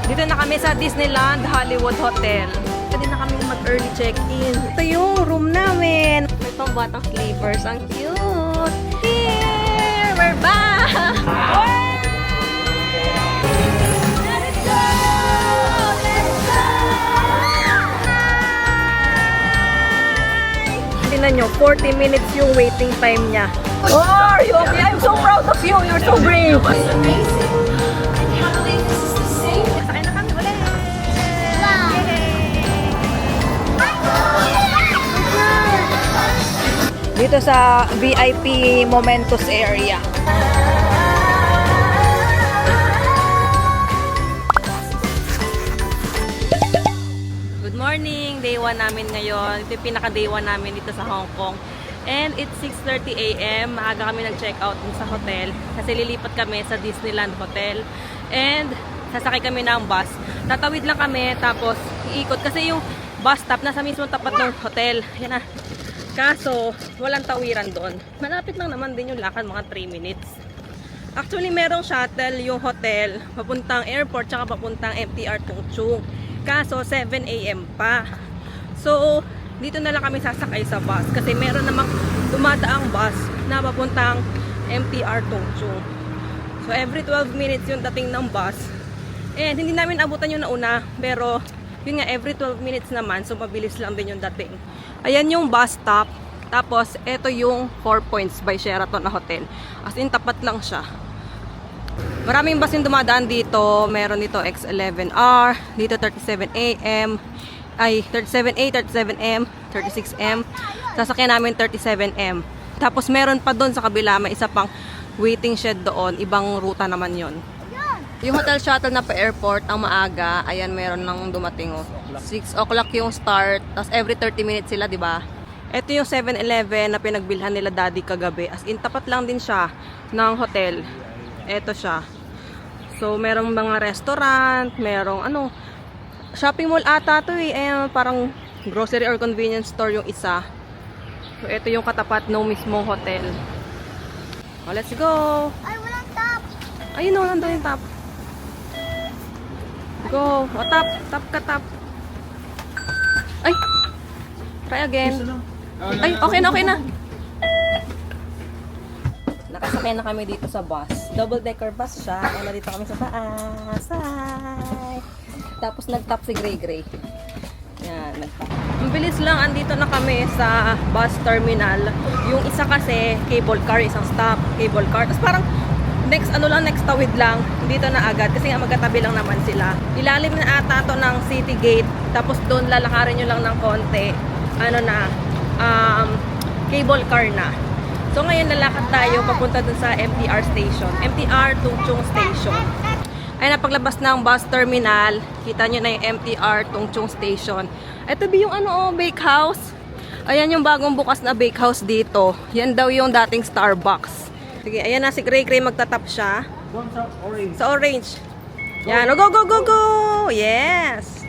Dito na kami sa Disneyland Hollywood Hotel. Pwede na kami mag-early check-in. Ito yung room namin. May pang batang sleepers. Ang cute! Here! We're back! Let's go! Let's go! Tingnan nyo, 40 minutes yung waiting time niya. Oh, are you okay? I'm so proud of you. You're so brave. Sakay na kami ulit. Dito sa VIP Momentos area. Good morning! Day 1 namin ngayon. Ito yung pinaka-day 1 namin dito sa Hong Kong. And it's 6:30 AM. Maaga kami nag-check out sa hotel kasi lilipat kami sa Disneyland Hotel. And sasakay kami ng bus. Tatawid lang kami tapos iikot kasi yung bus stop nasa mismong tapat ng hotel. Yan na. Kaso walang tawiran doon. Malapit lang naman din yung lakad, mga 3 minutes. Actually merong shuttle yung hotel papuntang airport tsaka papuntang MTR Tung Chung. Kaso 7 AM pa. So dito na lang kami sasakay sa bus kasi meron namang dumadaang bus na papuntang MTR Tung Chung. So every 12 minutes yung dating ng bus. And hindi namin abutan yung nauna, pero yun nga, every 12 minutes naman, so mabilis lang din yung dating. Ayan yung bus stop. Tapos ito yung 4 Points by Sheraton na hotel. As in tapat lang siya. Maraming bus yung dumadaan dito. Meron dito X11R, dito 37 AM, ay 37A, 37M, 36M. Sasakyan namin 37M. Tapos meron pa doon sa kabila, may isa pang waiting shed doon. Ibang ruta naman yon. Yung hotel shuttle na pa airport, ang maaga, ayan meron nang dumating oh. 6 o'clock yung start, tapos every 30 minutes sila, di ba? Ito yung 7-Eleven na pinagbilhan nila daddy kagabi. As in, tapat lang din siya ng hotel. Ito siya. So, merong mga restaurant, merong ano, shopping mall ata to eh. Parang grocery or convenience store yung isa. So, ito yung katapat ng mismong hotel. Oh, let's go! Ay, walang top! Ayun o, nandun yung top. Go! O, tap! Tap ka, tap! Ay! Try again. Ay, okay na, okay na. Nakasakay na kami dito sa bus. Double-decker bus siya. Kaya nandito kami sa taas. Hi! Tapos nag-tap si Gray Gray. Yan, nag-tap. Ang bilis lang, andito na kami sa bus terminal. Yung isa kasi, cable car, isang stop, cable car. Tapos parang next tawid lang, dito na agad. Kasi nga magkatabi lang naman sila. Ilalim na ata to ng City Gate. Tapos doon lalakarin nyo lang ng konti. Cable car na. So ngayon lalakad tayo papunta dun sa MTR station. MTR Tung Chung Station. Ay napaglabas ng bus terminal, kita nyo na yung MTR Tung Chung Station. Ito ba yung bakehouse? Ayan yung bagong bukas na bakehouse dito. Yan daw yung dating Starbucks. Sige, ayan na si Gray Gray, magtatap siya. Sa orange. Yan, go, go, go, go! Yes!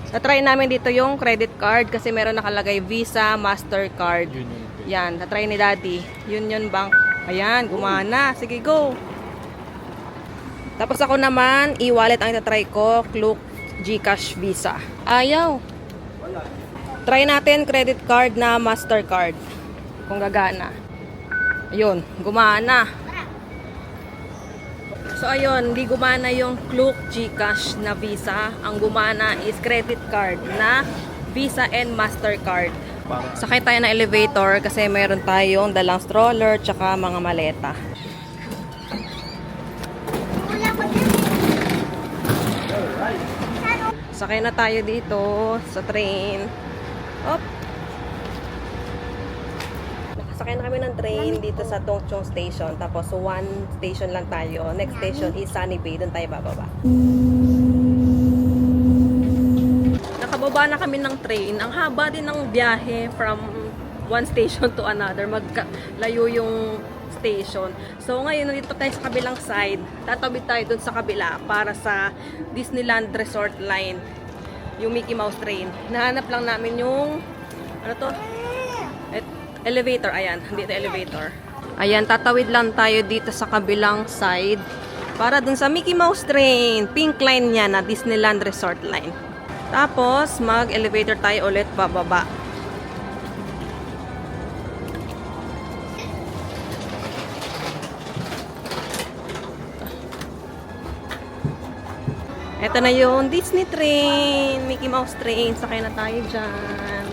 Natry namin dito yung credit card kasi meron nakalagay Visa, Mastercard. Yan, natry ni Daddy. Union Bank. Ayan, gumana. Sige, go! Tapos ako naman, e-wallet ang itatry ko. Klook, Gcash, Visa. Ayaw. Try natin credit card na Mastercard. Kung gagana. Ayun, gumana. So ayun, hindi gumana yung Klook Gcash na Visa. Ang gumana is credit card na Visa and Mastercard. Sakay tayo ng elevator kasi meron tayong dalang stroller tsaka mga maleta. Sakay na tayo dito sa train. Op! Nakasakay na kami ng train dito sa Tung Chung Station. Tapos one station lang tayo. Next station is Sunny Bay. Doon tayo bababa. Nakababa na kami ng train. Ang haba din ng biyahe from one station to another. Maglayo yung station. So ngayon, nandito tayo sa kabilang side. Tatawid tayo dun sa kabila para sa Disneyland Resort Line. Yung Mickey Mouse train. Nahanap lang namin yung ano to? Elevator. Ayan, dito elevator. Ayan, tatawid lang tayo dito sa kabilang side Para dun sa Mickey Mouse train. Pink line niya na Disneyland Resort line. Tapos, mag-elevator tayo ulit pababa. Ito na yung Disney train, Mickey Mouse train. Sakay na tayo dyan.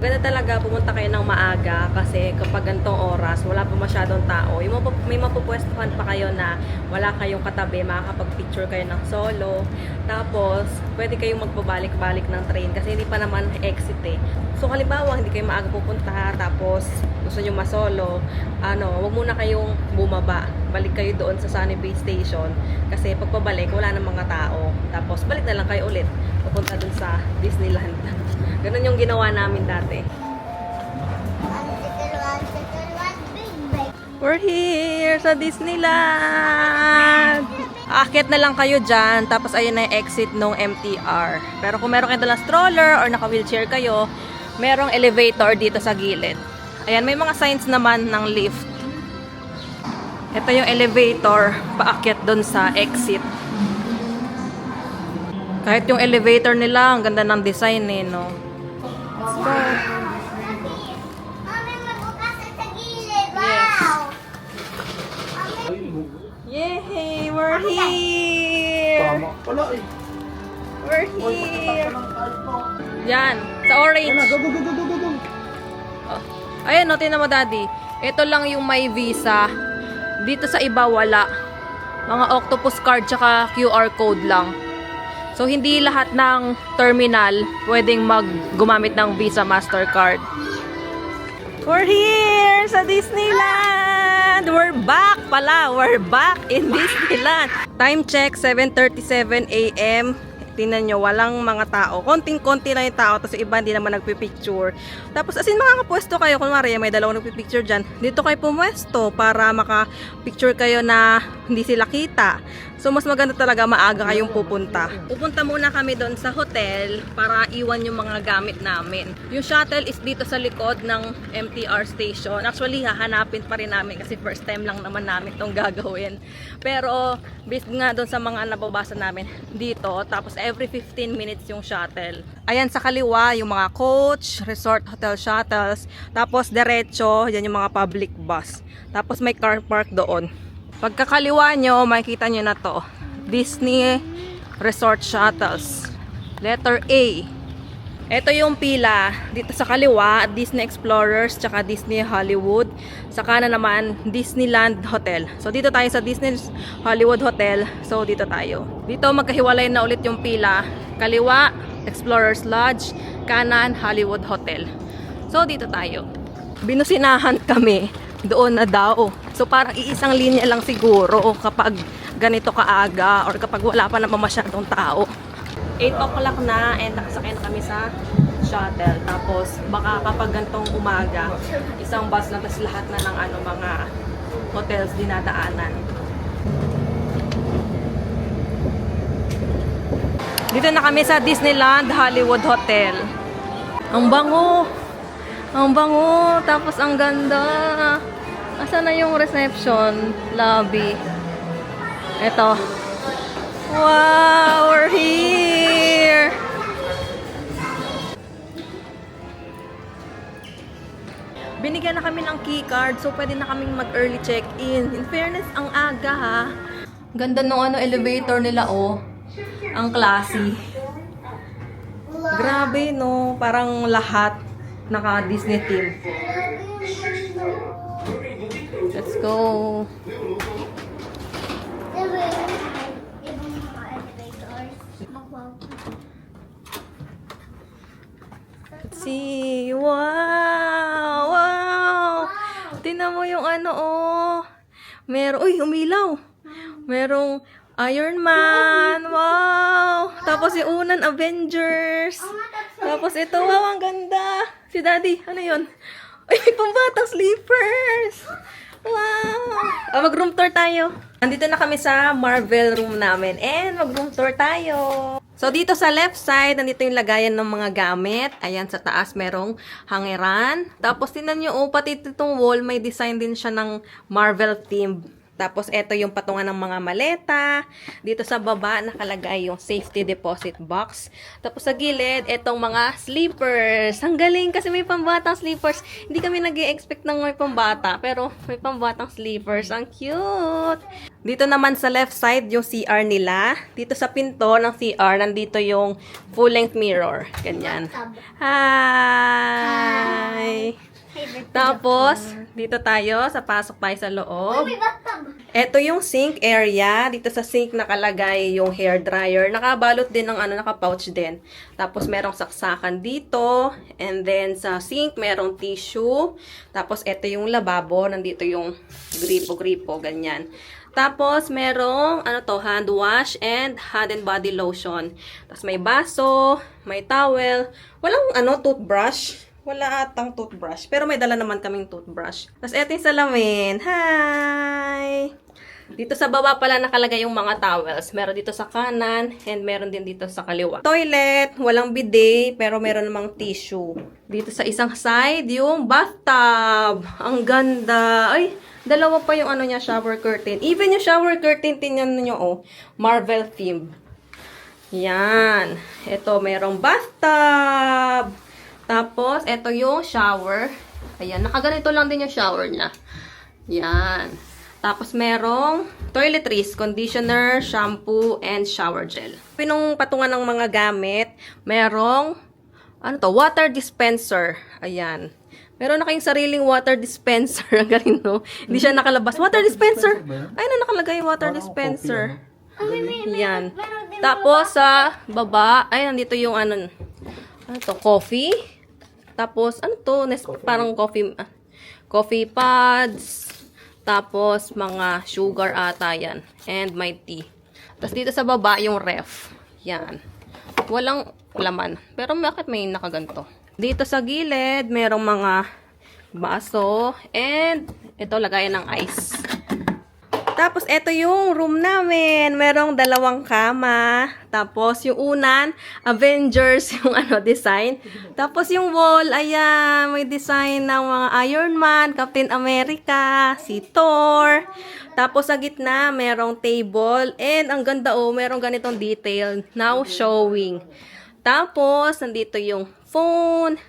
Maganda talaga pumunta kayo ng maaga kasi kapag gantong oras, wala pa masyadong tao. May mapupwestuhan pa kayo na wala kayong katabi, makakapag-picture kayo ng solo. Tapos, pwede kayong magpabalik-balik ng train kasi hindi pa naman exit eh. So, halimbawa, hindi kayo maaga pupunta, tapos gusto nyo masolo, wag muna kayong bumaba. Balik kayo doon sa Sunny Bay Station kasi pagpabalik, wala ng mga tao. Tapos, balik na lang kayo ulit. Pupunta dun sa Disneyland. Ganun yung ginawa namin dati. We're here sa Disneyland! Aakyat na lang kayo dyan, tapos ayun na yung exit ng MTR. Pero kung meron kayo dalang stroller or naka-wheelchair kayo, merong elevator dito sa gilid. Ayan, may mga signs naman ng lift. Ito yung elevator, paakyat doon sa exit. Kahit yung elevator nila, ang ganda ng design eh, no? Let's go. Mami, mabukas sa gilid. Wow! Yay! We're here! We're here! Yan, sa orange. Oh. Ayan, no, tinan mo, Daddy. Ito lang yung may visa. Dito sa iba, wala. Mga octopus card tsaka QR code lang. So, hindi lahat ng terminal pwedeng gumamit ng Visa Mastercard. We're here sa Disneyland! We're back pala! We're back in Disneyland! Time check, 7:37 a.m. Tingnan nyo, walang mga tao. Konting-konti lang yung tao, tapos yung iba hindi naman nagpipicture. Tapos as in makakapwesto kayo, kunwari may dalawang nagpipicture dyan, dito kayo pumwesto para makapicture kayo na hindi sila kita. So mas maganda talaga maaga kayong pupunta. Pupunta muna kami doon sa hotel para iwan yung mga gamit namin. Yung shuttle is dito sa likod ng MTR station. Actually, hahanapin pa rin namin kasi first time lang naman namin itong gagawin. Pero based nga doon sa mga nababasa namin dito, tapos every 15 minutes yung shuttle. Ayan sa kaliwa, yung mga coach, resort, hotel shuttles. Tapos diretso, yan yung mga public bus. Tapos may car park doon. Pagkakaliwa nyo, makikita nyo na to. Disney Resort Shuttles. Letter A. Ito yung pila. Dito sa kaliwa, Disney Explorers, tsaka Disney Hollywood. Sa kanan naman, Disneyland Hotel. So, dito tayo sa Disney Hollywood Hotel. So, dito tayo. Dito, magkahiwalay na ulit yung pila. Kaliwa, Explorers Lodge. Kanan, Hollywood Hotel. So, dito tayo. Binusinahan kami. Doon na daw. So parang iisang linya lang siguro kapag ganito kaaga or kapag wala pa naman masyadong tao. 8 o'clock na and nakasakay na kami sa shuttle. Tapos baka kapag gantong umaga, isang bus na tapos lahat na ng mga hotels dinadaanan. Dito na kami sa Disneyland Hollywood Hotel. Ang bango! Ang bango! Tapos ang ganda! Asan na yung reception lobby? Ito. Wow! We're here! Binigyan na kami ng keycard, so pwede na kaming mag-early check-in. In fairness, ang aga ha. Ganda ng elevator nila oh. Ang classy. Grabe no, parang lahat naka-Disney theme. Let's go. Let's see. Wow! Wow! Tingnan mo yung oh. Uy, umilaw. Merong Iron Man. Wow! Tapos yung unang Avengers. Tapos ito, wow, ang ganda. Si Daddy, ano yun? Ay, pambatang sleepers. Wow! Mag-room tour tayo. Nandito na kami sa Marvel room namin. And mag-room tour tayo. So, dito sa left side, nandito yung lagayan ng mga gamit. Ayan, sa taas merong hangeran. Tapos, tingnan nyo, pati itong wall, may design din siya ng Marvel theme. Tapos, eto yung patungan ng mga maleta. Dito sa baba, nakalagay yung safety deposit box. Tapos, sa gilid, etong mga slippers. Ang galing kasi may pambatang slippers. Hindi kami nag-i-expect ng may pambata, pero may pambatang slippers. Ang cute! Dito naman sa left side, yung CR nila. Dito sa pinto ng CR, nandito yung full-length mirror. Ganyan. Hi! Tapos, dito tayo, pasok tayo sa loob. May bathtub. Ito yung sink area. Dito sa sink nakalagay yung hair dryer. Nakabalot din ng naka-pouch din. Tapos merong saksakan dito. And then sa sink merong tissue. Tapos ito yung lababo. Nandito yung gripo-gripo, ganyan. Tapos merong hand wash and hand and body lotion. Tapos may baso, may towel. Walang toothbrush. Wala atang toothbrush. Pero may dala naman kaming toothbrush. Tapos eto yung salamin. Hi! Dito sa baba pala nakalagay yung mga towels. Meron dito sa kanan and meron din dito sa kaliwa. Toilet, walang bidet, pero meron namang tissue. Dito sa isang side, yung bathtub. Ang ganda. Ay, dalawa pa yung niya, shower curtain. Even yung shower curtain, tingnan nyo, Marvel theme. Yan. Ito, merong bathtub. Tapos, ito yung shower. Ayan, nakaganito lang din yung shower niya. Yan. Tapos, merong toiletries, conditioner, shampoo, and shower gel. Pinong patungan ng mga gamit, merong, water dispenser. Ayan. Meron na kayong sariling water dispenser. Ang galing, no? Hindi siya nakalabas. Water dispenser! Ayun na nakalagay yung water dispenser. Yan. Tapos, sa baba, ay, nandito yung coffee. Tapos, parang coffee pods. Tapos, mga sugar ata yan. And may tea. Tapos, dito sa baba, yung ref. Yan. Walang laman. Pero, bakit may nakaganto? Dito sa gilid, merong mga baso. And, ito, lagayan ng ice. Tapos, ito yung room namin. Merong 2 kama. Tapos, yung unan, Avengers, yung design. Tapos, yung wall, ayan, may design ng mga Iron Man, Captain America, si Thor. Tapos, sa gitna, merong table. And, ang ganda, merong ganitong detail. Now showing. Tapos, nandito yung phone.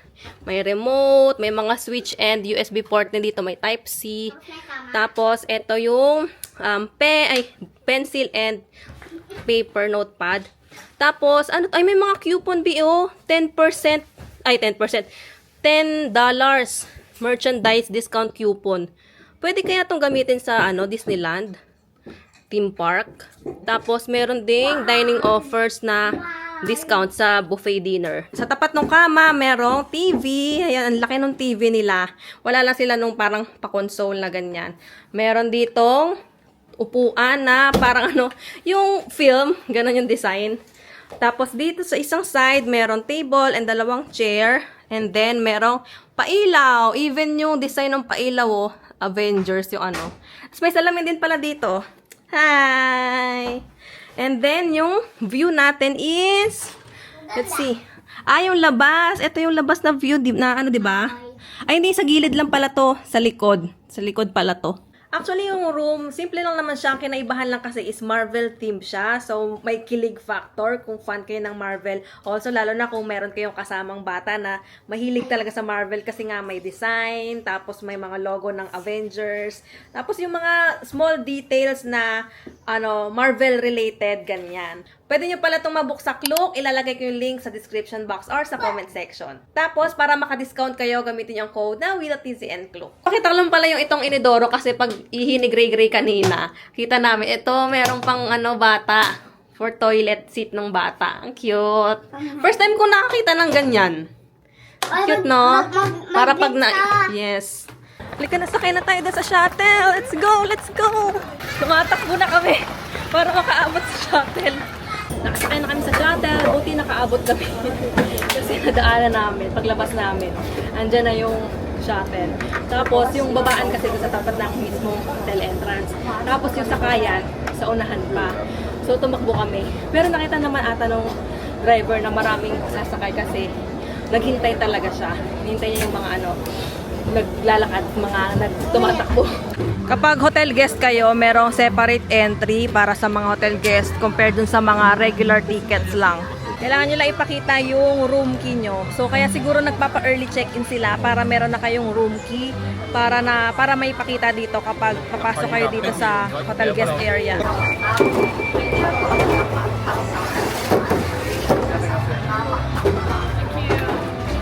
May remote, may mga switch and USB port na dito. May Type-C. Tapos, ito yung pencil and paper notepad. Tapos, may mga coupon BO, 10%, $10 merchandise discount coupon. Pwede kaya itong gamitin sa Disneyland theme park. Tapos, meron ding dining offers na discount sa buffet dinner. Sa tapat ng kama, merong TV. Ayan, ang laki ng TV nila. Wala lang sila nung parang pa-console na ganyan. Meron ditong upuan na parang yung film, ganun yung design. Tapos dito sa isang side, meron table and 2 chair. And then merong pailaw. Even yung design ng pailaw, Avengers yung Tapos may salamin din pala dito. Hi! And then yung view natin is, let's see. Yung labas. Ito yung labas na view na di ba? Ay, hindi, sa gilid lang pala to. Sa likod. Sa likod pala to. Actually, yung room, simple lang naman siya. Kinaibahan lang kasi is Marvel theme siya. So, may kilig factor kung fan kayo ng Marvel. Also, lalo na kung meron kayong kasamang bata na mahilig talaga sa Marvel kasi nga may design, tapos may mga logo ng Avengers, tapos yung mga small details na Marvel related, ganyan. Pwede nyo pala itong mabuksak look. Ilalagay ko yung link sa description box or sa comment section. Tapos, para maka-discount kayo, gamitin yung code na WillaTZN Club. Pakita ko lang pala yung itong inidoro kasi pag ihinig gray-gray kanina, kita namin, ito merong pang bata. For toilet seat ng bata. Ang cute. First time ko nakakita ng ganyan. Cute, no? Para pag yes. Halika na, sakay na tayo doon sa shuttle. Let's go, let's go. Tumatakbo na kami para makaabot sa shuttle. Nakasakay na kami sa shuttle. Buti nakaabot kami. Kasi nadaanan namin, paglabas namin. Andyan na yung shuttle. Tapos yung babaan kasi sa tapat ng mismong hotel entrance. Tapos yung sakayan, sa unahan pa. So tumakbo kami. Pero nakita naman ata nung driver na maraming sasakay kasi naghintay talaga siya. Hinintay niya yung mga naglalakad, mga nagtumatakbo. Kapag hotel guest kayo, merong separate entry para sa mga hotel guest compared dun sa mga regular tickets lang. Kailangan nyo lang ipakita yung room key nyo. So, kaya siguro nagpapa-early check-in sila para meron na kayong room key para may ipakita dito kapag papasok kayo dito sa hotel guest area.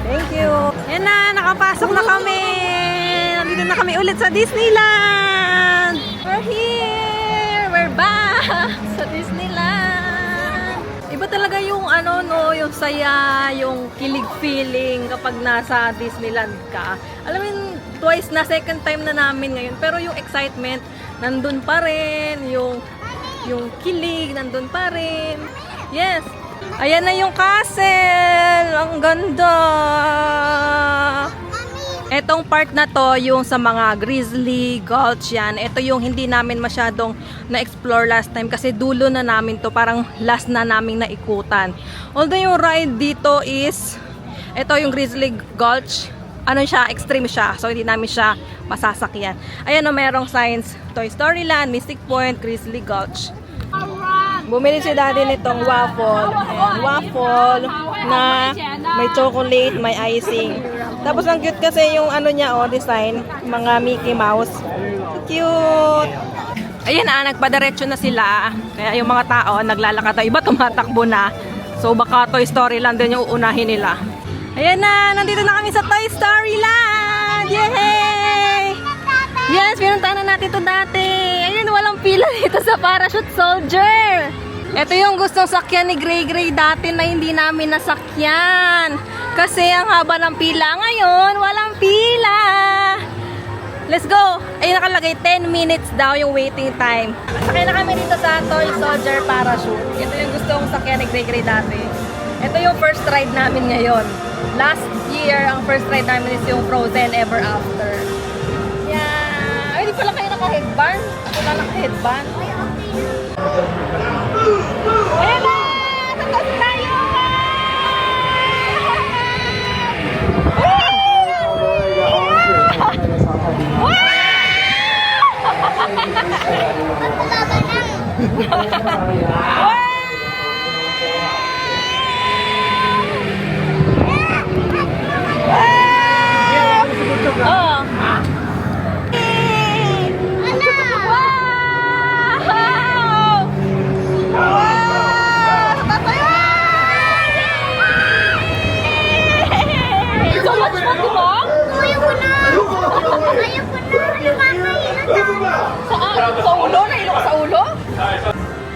Thank you. Yan na, nakapasok na kami. Nandito na kami ulit sa Disneyland. We're here. We're back sa Disneyland. Iba talaga yung yung saya, yung kilig feeling kapag nasa Disneyland ka. Alam mo yun, twice na, second time na namin ngayon. Pero yung excitement, nandun pa rin. Yung kilig, nandun pa rin. Yes. Ayan na yung castle. Ang ganda. Etong part na to, yung sa mga Grizzly Gulch yan. Ito yung hindi namin masyadong na-explore last time kasi dulo na namin to. Parang last na naming naikutan. Although yung ride dito is, ito yung Grizzly Gulch. Extreme siya. So, hindi namin siya masasakyan. Ayan o, merong signs. Toy Story Land, Mystic Point, Grizzly Gulch. Bumili si daddy nitong waffle. Ayan, waffle na may chocolate, may icing. Tapos ang cute kasi yung design, mga Mickey Mouse. Cute! Ayan na, nagpadiretso na sila. Kaya yung mga tao, naglalakad. Iba tumatakbo na. So baka Toy Story Land din yung uunahin nila. Ayan na, nandito na kami sa Toy Story Land! Yay! Yes, pinuntahan na natin ito dati. Ayan, walang pila dito sa Parachute Soldier. Ito yung gustong sakyan ni Gray Gray dati na hindi namin nasakyan. Kasi ang haba ng pila ngayon, walang pila. Let's go! Ayun nakalagay, 10 minutes daw yung waiting time. Sakay na kami dito sa Toy Soldier Parachute. Ito yung gustong sakyan ni Gray Gray dati. Ito yung first ride namin ngayon. Last year, ang first ride namin is yung Frozen Ever After. Yeah! Ay, di pala kayo naka-headband? Ako lang naka-headband. Ayan na! Tatas tayo!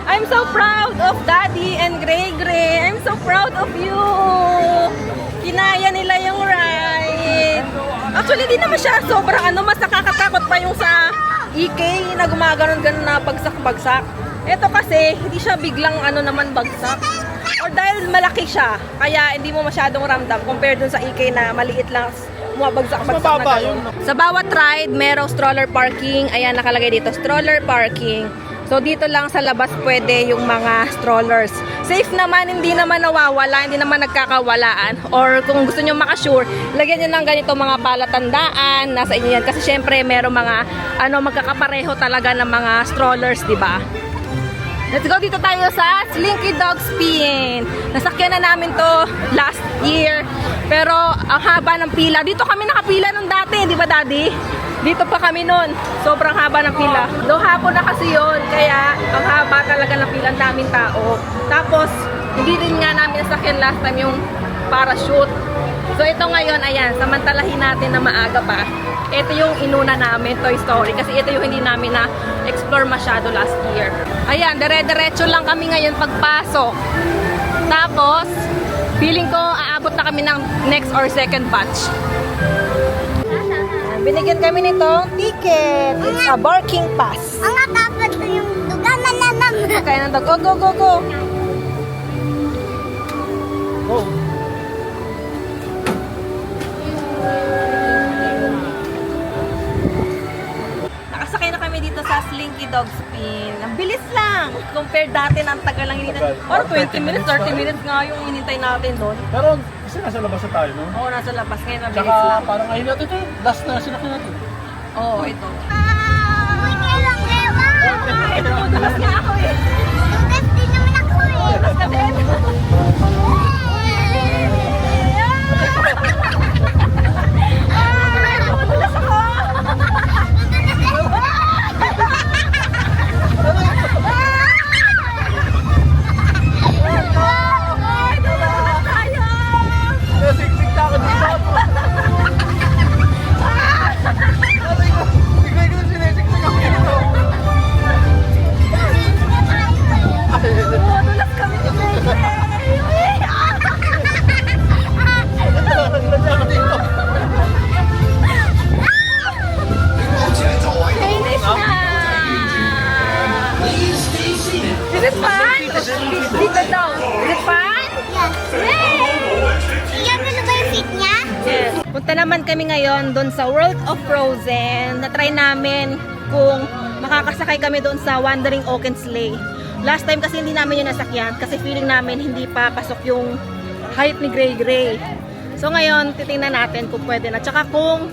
I'm so proud of Daddy and Gray Gray. I'm so proud of you. Kinaya nila yung ride. Actually, di naman siya sobrang mas nakakatakot pa yung sa EK na gumaganon-ganon na bagsak-bagsak. Ito kasi, hindi siya biglang naman bagsak. Or dahil malaki siya, kaya hindi mo masyadong ramdam compared dun sa EK na maliit lang bumabagsak-bagsak na gano'n. Sa bawat ride, merong stroller parking. Ayan, nakalagay dito, stroller parking. So, dito lang sa labas pwede yung mga strollers. Safe naman, hindi naman nawawala, hindi naman nagkakawalaan. Or kung gusto nyo makasure, lagyan nyo ng ganito mga palatandaan. Nasa inyo yan. Kasi syempre, merong mga magkakapareho talaga ng mga strollers, di ba? Let's go, dito tayo sa Slinky Dog Spin. Nasakyan na namin to last year. Pero ang haba ng pila. Dito kami nakapila nung dati, di ba Daddy? Dito pa kami nun. Sobrang haba ng pila. Though hapon na kasi yun, kaya ang haba talaga ng pila, ang daming tao. Tapos, hindi din nga namin nasakyan last time yung parachute. So ito ngayon, ayan, samantalahin natin na maaga pa. Ito yung inuna namin, Toy Story. Kasi ito yung hindi namin na-explore masyado last year. Ayan, dire-diretso lang kami ngayon pagpasok. Tapos, feeling ko aabot na kami ng next or second batch. Binigyan kami nitong ticket. It's a barking pass. Ang dapat yung dugan na naman. Kaya ng dog. Go, go, go, go. Go. Nakasakay na kami dito sa Slinky dog spin. Ang bilis lang. Compare dati na ang tagal lang hinintay. Or 20 minutes, 30 minutes nga yung hinintay natin doon. Pero kasi nasa labas na tayo, no? Oo, nasa labas. Ngayon, ang bilis Tsaka lang. parang ayun natin ito, last na sinakyan natin. Oo, ito. Buti lang, Ewa. Ito, madulas nga ako eh. Tugas din naman ako eh. Madulas ka din. Madulas ako. Ay, dumalas tayo. Nasiksik na ako dito. Bigay ko sinisiksik ako dito. Madulas kami ni Bebe. Naglalagyan ako dito. Finish na! Is it fun? Dito daw. Is it fun? Yan na ba yung fit niya? Yes. Punta naman kami ngayon doon sa World of Frozen. Na-try namin kung makakasakay kami doon sa Wandering Oaken Sleigh. Last time kasi hindi namin yung nasakyan kasi feeling namin hindi pa pasok yung height ni Gray Gray. So ngayon, titingnan natin kung pwede na. Tsaka kung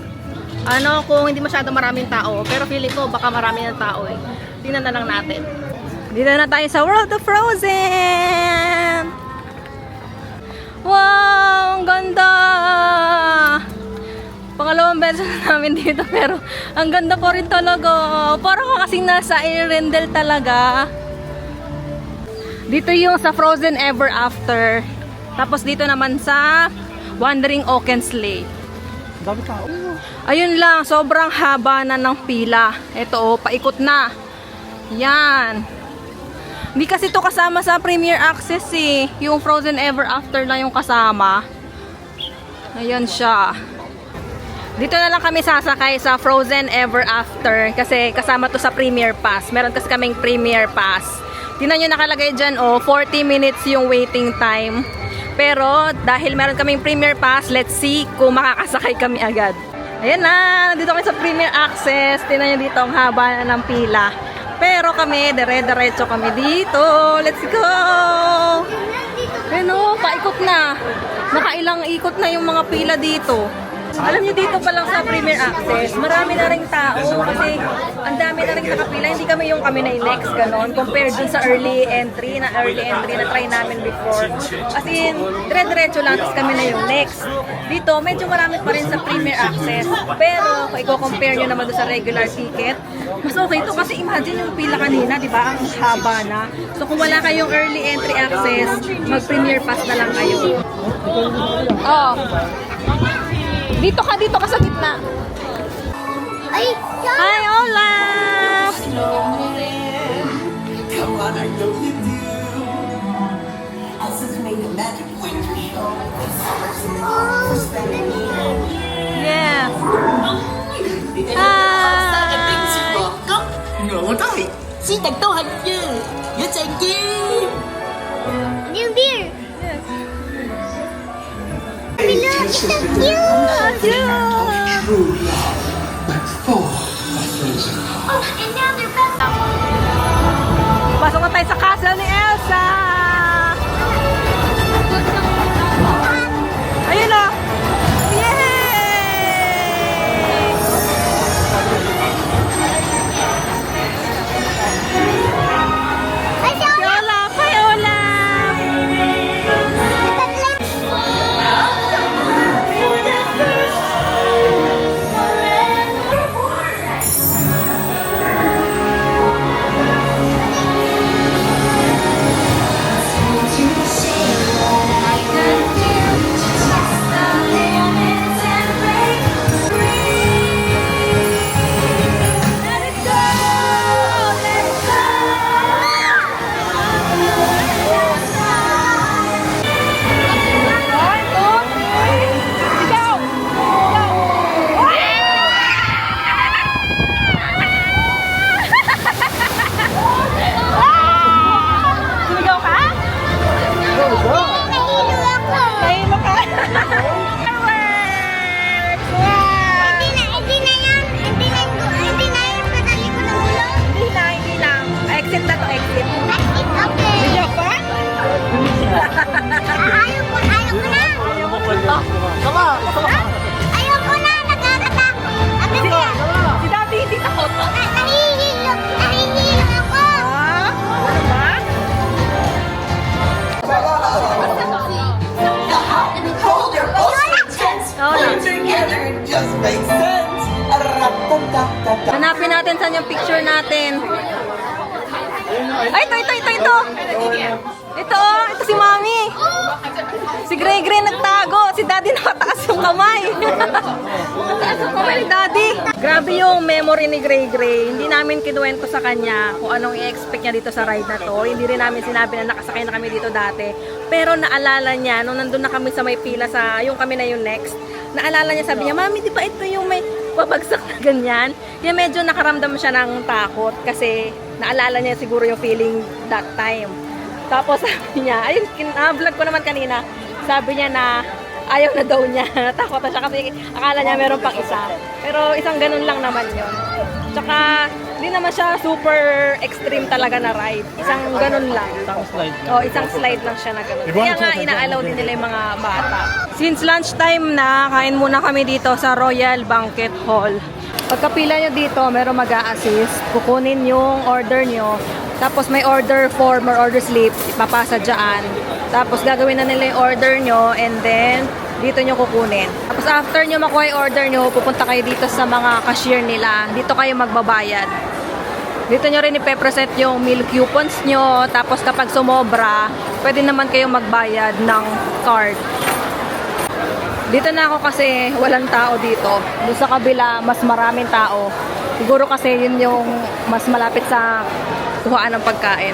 kung hindi masyado maraming tao. Pero feeling ko baka marami ng tao eh. Tingnan na lang natin. Dito na tayo sa World of Frozen! Wow! Ang ganda! Pangalawang beses namin dito pero ang ganda pa rin talaga. Parang kasing nasa Arendelle talaga. Dito yung sa Frozen Ever After. Tapos dito naman sa Wandering Oaken Sleigh. Dami tao. Ayun lang, sobrang haba na ng pila. Ito, paikot na. Yan. Hindi kasi ito kasama sa Premier Access eh. Yung Frozen Ever After lang yung kasama. Ayan siya. Dito na lang kami sasakay sa Frozen Ever After kasi kasama to sa Premier Pass. Meron kasi kaming Premier Pass. Tingnan nyo nakalagay dyan, 40 minutes yung waiting time. Pero dahil meron kaming Premier Pass, let's see kung makakasakay kami agad. Ayan na, nandito kami sa Premier Access. Tingnan nyo dito ang haba na ng pila. Pero kami, dire-diretso kami dito. Let's go! Ano, paikot na. Nakailang ikot na yung mga pila dito. Alam niyo dito pa lang sa Premier Access, marami na ring tao kasi ang dami na ring nakapila. Hindi kami yung kami na next ganon compared dun sa early entry na try namin before. As in, dire-diretso lang tapos kami na yung next. Dito, medyo marami pa rin sa Premier Access. Pero kung i-compare nyo naman dun sa regular ticket, mas okay to kasi imagine yung pila kanina, di ba? Ang haba na. So kung wala kayong early entry access, mag-Premier Pass na lang kayo. Oh. Dito ka sa gitna. Ay, Hi, Olaf! Come on, I know you do. Elsa's made a magic winter show. Yes. Elsa and Big Hi. Cốc ngộ thôi. Xin tặng tô hình như Nhớ chàng chi. yung beer. Look, it's so cute. Oh, and now they're back. Pasok na tayo sa castle ni Elsa! Ayun o! Yay! Ay, Si Olaf! Hi, Olaf! Makes sense. Aratatatata. Hanapin natin saan yung picture natin. Ay, ito. Ito si Mami. Si Gray nagtago. Si Daddy nakataas yung kamay. Nakataas yung kamay ni Daddy. Grabe yung memory ni Gray. Hindi namin kinuwento sa kanya kung anong i-expect niya dito sa ride na to. Hindi rin namin sinabi na nakasakay na kami dito dati. Pero naalala niya, nung nandun na kami sa may pila sa, yung kami na yung next, naalala niya, sabi niya, Mami, di ba ito yung may babagsak na ganyan? Kaya medyo nakaramdam siya ng takot kasi naalala niya siguro yung feeling that time. Tapos sabi niya, ayun, vlog ko naman kanina, sabi niya na ayaw na daw niya, natakot na siya kasi akala niya meron pang isa. Pero isang ganun lang naman yun. Tsaka, hindi naman siya super extreme talaga na ride. Isang ganun lang. Isang slide. Isang slide lang siya na ganun. Kaya nga, inaalaw din nila yung mga bata. Since lunchtime na, kain muna kami dito sa Royal Banquet Hall. Pagkapila nyo dito, meron mag-a-assist. Kukunin yung order nyo. Tapos may order form or order slip, ipapasa dyan. Tapos gagawin na nila yung order nyo and then dito nyo kukunin. Tapos after nyo makuha yung order nyo, pupunta kayo dito sa mga cashier nila. Dito kayo magbabayad. Dito nyo rin ipepresent yung meal coupons nyo. Tapos kapag sumobra, pwede naman kayong magbayad ng card. Dito na ako kasi walang tao dito. Doon sa kabila, mas maraming tao. Siguro kasi yun yung mas malapit sa kuhaan ng pagkain.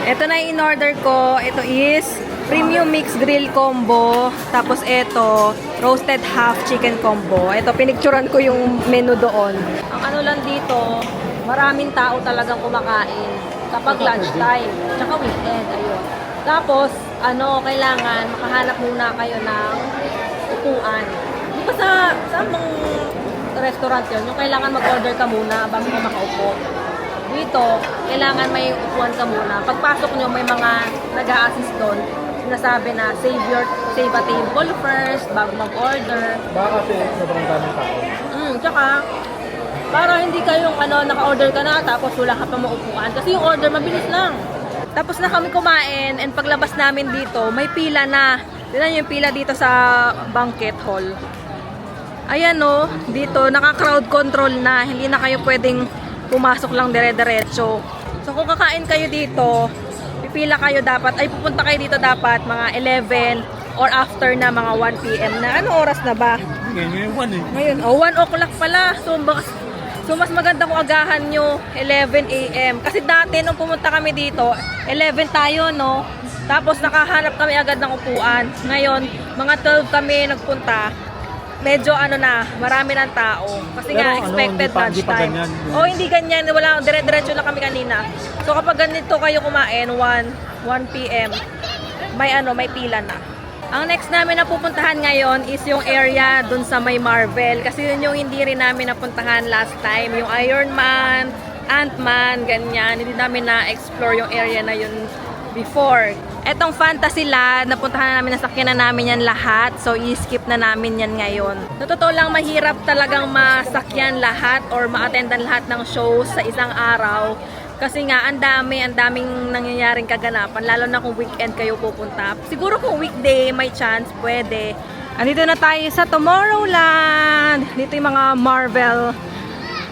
Ito na yung in-order ko. Ito is premium mixed grill combo. Tapos ito, roasted half chicken combo. Ito, pinicturan ko yung menu doon. Ang ano lang dito, maraming tao talagang kumakain kapag lunchtime. Tsaka weekend, ayun. Tapos, kailangan makahanap muna kayo ng upuan. Di ba sa mga restaurant yun, yung kailangan mag-order ka muna bago ka makaupo. Dito, kailangan may upuan ka muna. Pagpasok nyo, may mga nag-a-assist doon. Sinasabi na, save a table first, bago mag-order. Baka kasi sobrang daming tao. Tsaka, para hindi kayong naka-order ka na, tapos wala ka pa maupuan. Kasi yung order, mabilis lang. Tapos na kami kumain, and paglabas namin dito, may pila na. Tignan yung pila dito sa banquet hall. Ayan dito, naka-crowd control na. Hindi na kayo pwedeng pumasok lang dire-diretso. So kung kakain kayo dito, pipila kayo dapat, pupunta kayo dito dapat mga 11 or after na mga 1 PM na. Ano oras na ba? Ngayon, 1 eh. Ngayon, 1 o'clock pala. So mas maganda kung agahan nyo 11 AM. Kasi dati nung pumunta kami dito, 11 tayo, no? Tapos nakahanap kami agad ng upuan. Ngayon, mga 12 kami nagpunta. Medyo marami ng tao. Kasi nga, expected lunch time. Hindi ganyan. Wala, dire-diretso lang kami kanina. So kapag ganito kayo kumain, 1 PM, may pila na. Ang next namin na pupuntahan ngayon is yung area dun sa may Marvel. Kasi yun yung hindi rin namin napuntahan last time. Yung Iron Man, Ant-Man, ganyan. Hindi namin na-explore yung area na yun before. Etong Fantasyland, napuntahan na namin, nasakyan na namin yan lahat. So, i-skip na namin yan ngayon. Sa totoo lang, mahirap talagang masakyan lahat or ma-attendan lahat ng shows sa isang araw. Kasi nga, ang daming nangyayaring kaganapan, lalo na kung weekend kayo pupunta. Siguro kung weekday, may chance, pwede. Andito na tayo sa Tomorrowland. Dito yung mga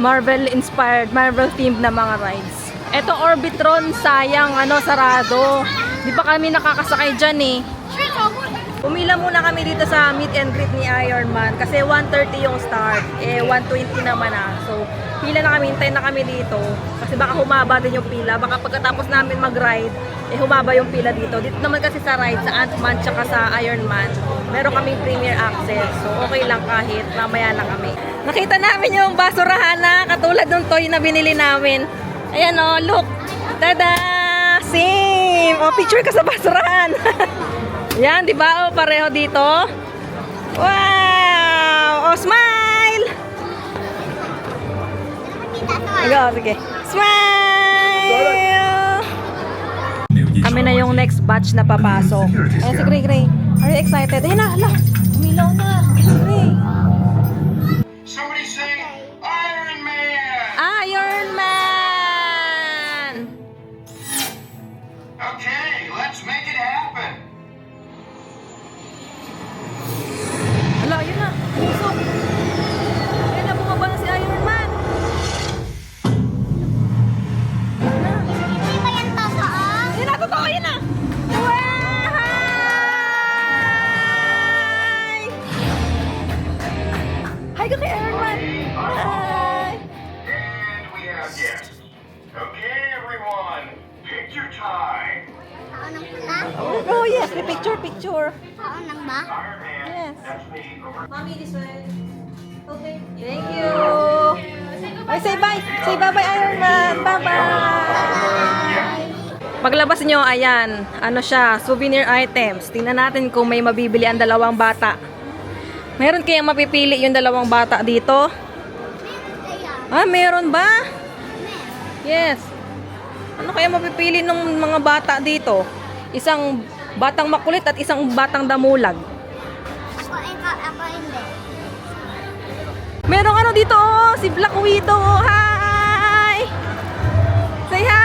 Marvel-inspired, Marvel-themed na mga rides. Ito Orbitron, sayang, sarado. Di ba kami nakakasakay dyan eh. Pumila muna kami dito sa meet and greet ni Iron Man kasi 1:30 yung start. 1:20 naman na. So, pila na kami, hintay na kami dito. Kasi baka humaba din yung pila. Baka pagkatapos namin mag-ride, humaba yung pila dito. Dito naman kasi sa ride, sa Ant-Man tsaka sa Iron Man, meron kaming premier access. So, okay lang kahit mamaya na kami. Nakita namin yung basurahan na katulad ng toy na binili namin. Ayan look. Tada! Same! Picture ka sa basurahan. Yan, di ba? Pareho dito. Wow! Smile! Sige. Smile! Kami na yung next batch na papasok. Ayan si Gray. Are you excited? Ayun na, umilaw na. Gray. Somebody say Iron Man! Iron Man! Okay, let's make it happen. Hala, yun na. Pusok. Hi! And we have guests. Okay, everyone, picture time. Kaunang pula? Oh yes, picture. Kaunang ba? Iron Man, Yes. that's me. Over. Mommy, this way. Okay. Thank you. Ay, say bye. Say bye-bye, Iron Man. Bye-bye. Paglabas nyo, ayan. Ano siya, souvenir items. Tingnan natin kung may mabibili ang dalawang bata. Meron kayang mapipili yung dalawang bata dito? Ah, meron ba? Yes. Ano kaya mapipili ng mga bata dito? Isang batang makulit at isang batang damulag. Ako hindi. Merong ano dito, oh, si Black Widow. Oh, hi! Say hi!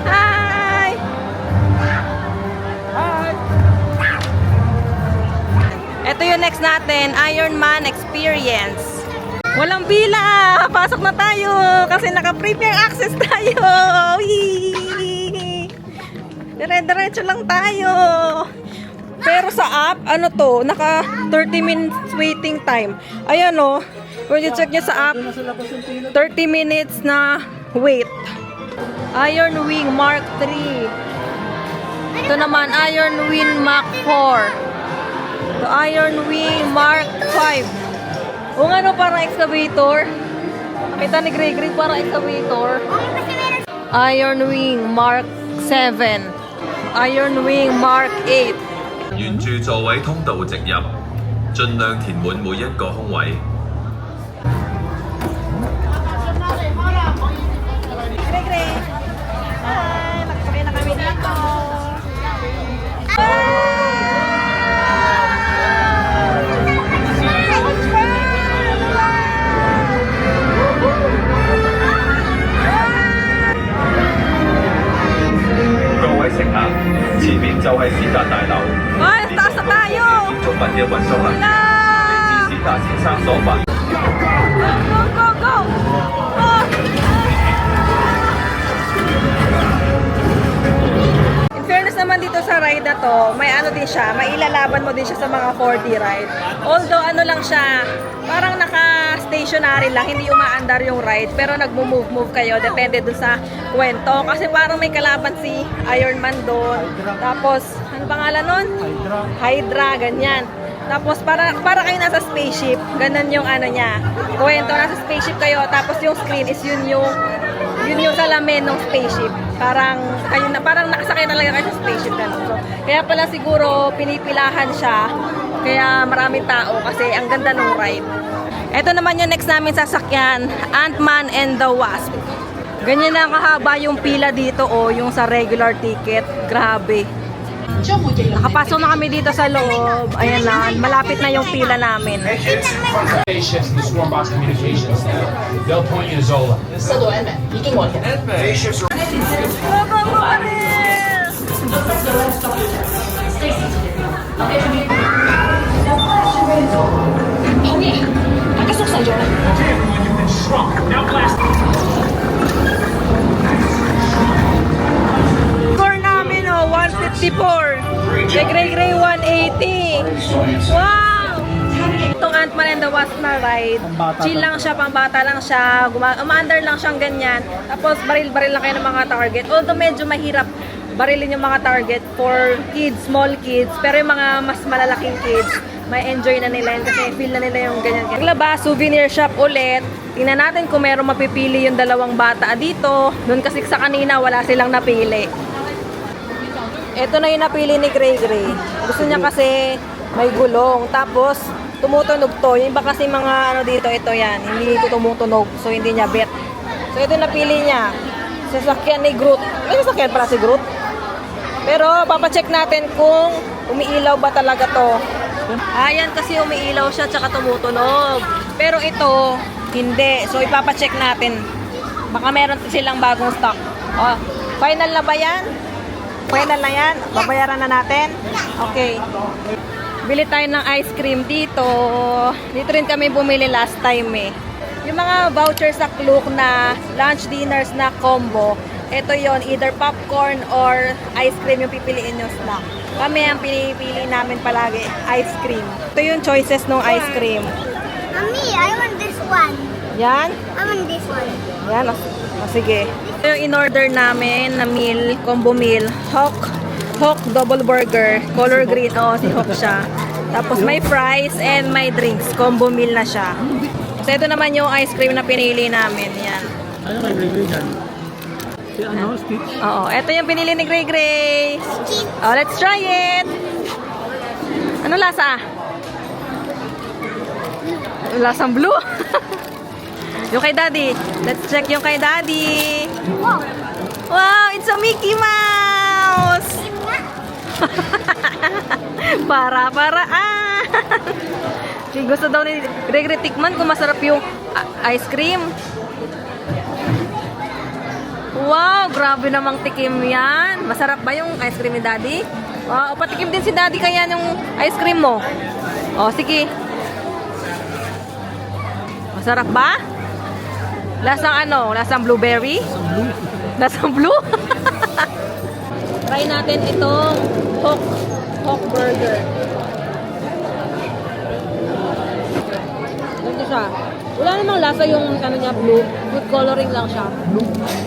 Hi! Ito yung next natin, Iron Man Experience. Walang pila! Pasok na tayo! Kasi naka-premier access tayo! Whee! Dire-diretso lang tayo! Pero sa app, ano to, naka 30 minutes waiting time. Ayan o, kung you-check nyo sa app, 30 minutes na wait. Iron Wing Mark 3. Ito naman, Iron Wing Mark 4. Ito, Iron Wing Mark 5. O nga no, parang excavator. Nakita ni Gregory, parang excavator. Iron Wing Mark 7. Iron Wing Mark 8. 沿住座位通道直入，盡量填滿每一個空位。 Gregory. Hi, nakasakay na kami dito. Ay, taas na tayo! 建築物嘅運送能力， Wala! 嚟自史達先生所發。 Go, go, go! Oh! In fairness naman dito sa ride na to, may ano din siya, may ilalaban mo din siya sa mga 4D ride. Although ano lang siya, parang naka-stationary lang, hindi umaandar yung ride, pero nagmo-move kayo, depende dun sa kwento. Kasi parang may kalaban si Iron Man doon. Tapos, ano pangalan nun? Hydra, ganyan. Tapos para kayo nasa spaceship, ganun yung ano niya. Kwento, nasa spaceship kayo, tapos yung screen is yun yung salamin ng spaceship. Parang nakasakay talaga kayo sa spaceship ganun. So, kaya pala siguro pinipilahan siya. Kaya maraming tao kasi ang ganda ng ride. Ito naman yung next namin sasakyan, Ant-Man and the Wasp. Ganyan na kahaba yung pila dito o yung sa regular ticket. Grabe. Nakapasok na kami dito sa loob. Ayan na, malapit na yung pila namin. Spaceships and the swarm box communications. They'll point you to Zola. Go, go, go, Paris! Score namin, oh, 154. Kay Gray 180. Wow! Itong Ant-Man and the Wasp na ride, chill lang siya, pambata lang siya, umaandar lang siyang ganyan. Tapos baril-baril lang kayo ng mga target. Although medyo mahirap barilin yung mga target for kids, small kids. Pero yung mga mas malalaking kids, may enjoy na nila yun kasi feel na nila yung ganyan. Paglabas, souvenir shop ulit. Tingnan natin kung meron mapipili yung dalawang bata dito. Doon kasi sa kanina, wala silang napili. Ito na yung napili ni Gregory. Gusto niya kasi may gulong. Tapos, tumutunog to. Yung iba kasi mga ano dito, ito yan. Hindi ito tumutunog. So, hindi niya bet. So, ito yung napili niya. Sasakyan ni Groot. May sasakyan pala si Groot. Pero, papacheck natin kung umiilaw ba talaga to. Ayan kasi umiilaw siya tsaka tumutunog. Pero ito, hindi. So, ipapacheck natin. Baka meron silang bagong stock. Oh, final na ba yan? Final na yan? Babayaran na natin? Okay. Bili tayo ng ice cream dito. Dito rin kami bumili last time eh. Yung mga voucher sa Klook na lunch dinners na combo, ito yon, either popcorn or ice cream yung pipiliin yung snack. Kami ang pinipili namin palagi, ice cream. Ito yung choices ng ice cream. Mommy, I want this one. Yan. I want this one. Yan, sige. Ito yung in-order namin na meal, combo meal. Hawk double burger, color green. Oo, si Hawk siya. Tapos may fries and may drinks. Combo meal na siya. So ito naman yung ice cream na pinili namin. Yan. Ano may gray dyan? Si ano, Stitch? Oo, ito yung pinili ni Gray Gray. Oh, let's try it. Ano lasa? Lasang blue. Yung kay Daddy. Let's check yung kay Daddy. Wow, it's a Mickey Mouse. Para-paraan. Gusto daw ni Gray Gray tikman kung masarap yung ice cream. Wow, grabe namang tikim yan. Masarap ba yung ice cream ni Daddy? Wow, patikim din si Daddy kaya yung ice cream mo. O, sige. Masarap ba? Lasang ano? Lasang blueberry? Lasang blue? Try natin itong Hawk burger. Ganito siya. Wala namang lasa yung ano niya, blue. Food coloring lang siya.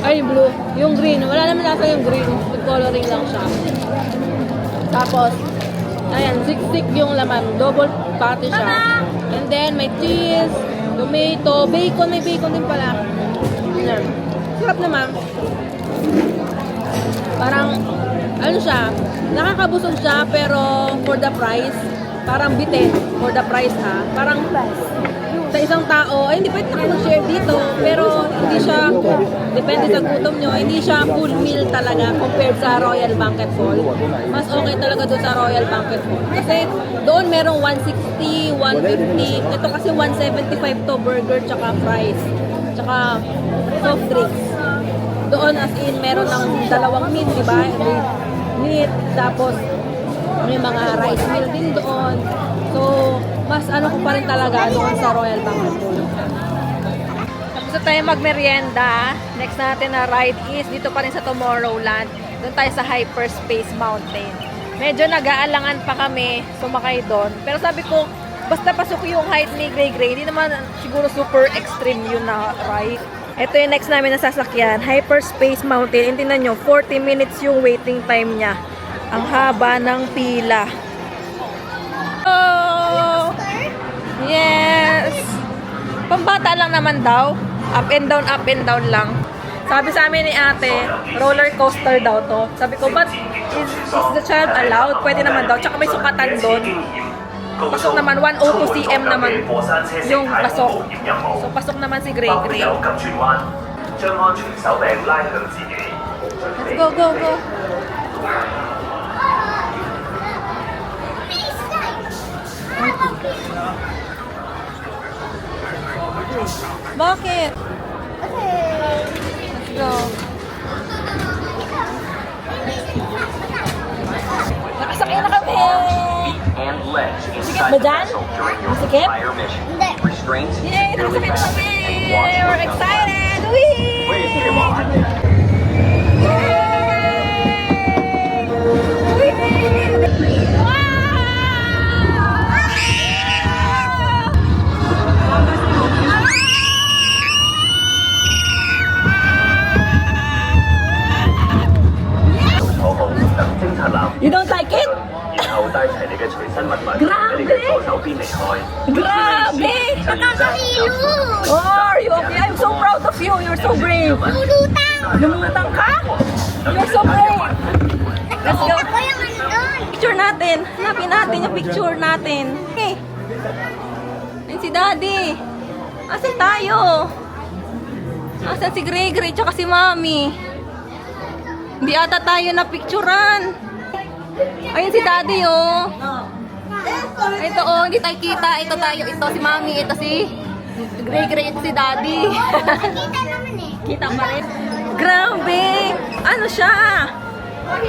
Ay, blue. Yung green. Wala namang lasa yung green. Food coloring lang siya. Tapos, ayan, siksik yung laman. Double patty siya. And then, may cheese, tomato, bacon. May bacon din pala. Ayan. Sarap naman. Parang, ano siya, nakakabusog siya, pero for the price, parang bitin. For the price ha. Parang sa isang tao, ay hindi pwede nakapag-share dito, pero hindi siya, depende sa gutom nyo, hindi siya full meal talaga compared sa Royal Banquet Hall. Mas okay talaga doon sa Royal Banquet Hall. Kasi doon merong 160, 150, ito kasi 175 to burger, tsaka fries, tsaka soft drinks. Doon as in, meron ng dalawang meat, di ba? Meat, tapos may mga rice meal din doon. So, mas ano ko pa rin talaga doon sa Royal Banquet Hall. Tapos na tayo magmerienda. Next natin na ride is dito pa rin sa Tomorrowland. Doon tayo sa Hyperspace Mountain. Medyo nag-aalangan pa kami sumakay doon. Pero sabi ko, basta pasok yung height ni Gray Gray, hindi naman siguro super extreme yun na ride. Ito yung next namin na sasakyan, Hyperspace Mountain. And tingnan nyo, 40 minutes yung waiting time niya. Ang haba ng pila. Oh! Yes! Pambata lang naman daw. Up and down lang. Sabi sa amin ni ate, roller coaster daw to. Sabi ko, but is the child allowed? Pwede naman daw. Tsaka may sukatan doon. Pasok naman, 102 cm naman yung pasok. So, pasok naman si Gray Gray. Let's go, go, go. Bakit? Let's go. Nakasakay na kami! Sikip ba dyan? Sikip? Hindi. Yay! Nakasakay na kami! We're excited! Whee! You don't like it? Grabe! Nakakahilo. Oh, are you okay? I'm so proud of you. You're so brave. Lulutang. Lumutang ka? You're so brave. Let's go. Ako yung ano doon. Picture natin. Hanapin natin yung picture natin. Okay. Ayun si Daddy. Asan tayo? Asan si Gray Gray tsaka si Mami? Hindi ata tayo na picturean. Ayun si Daddy, oh. Ito, oh, hindi tayo kita. Ito tayo, ito si Mami, ito si Gray Gray, ito si Daddy. Kita naman eh. Kita pa rin. Grabe! Ano siya?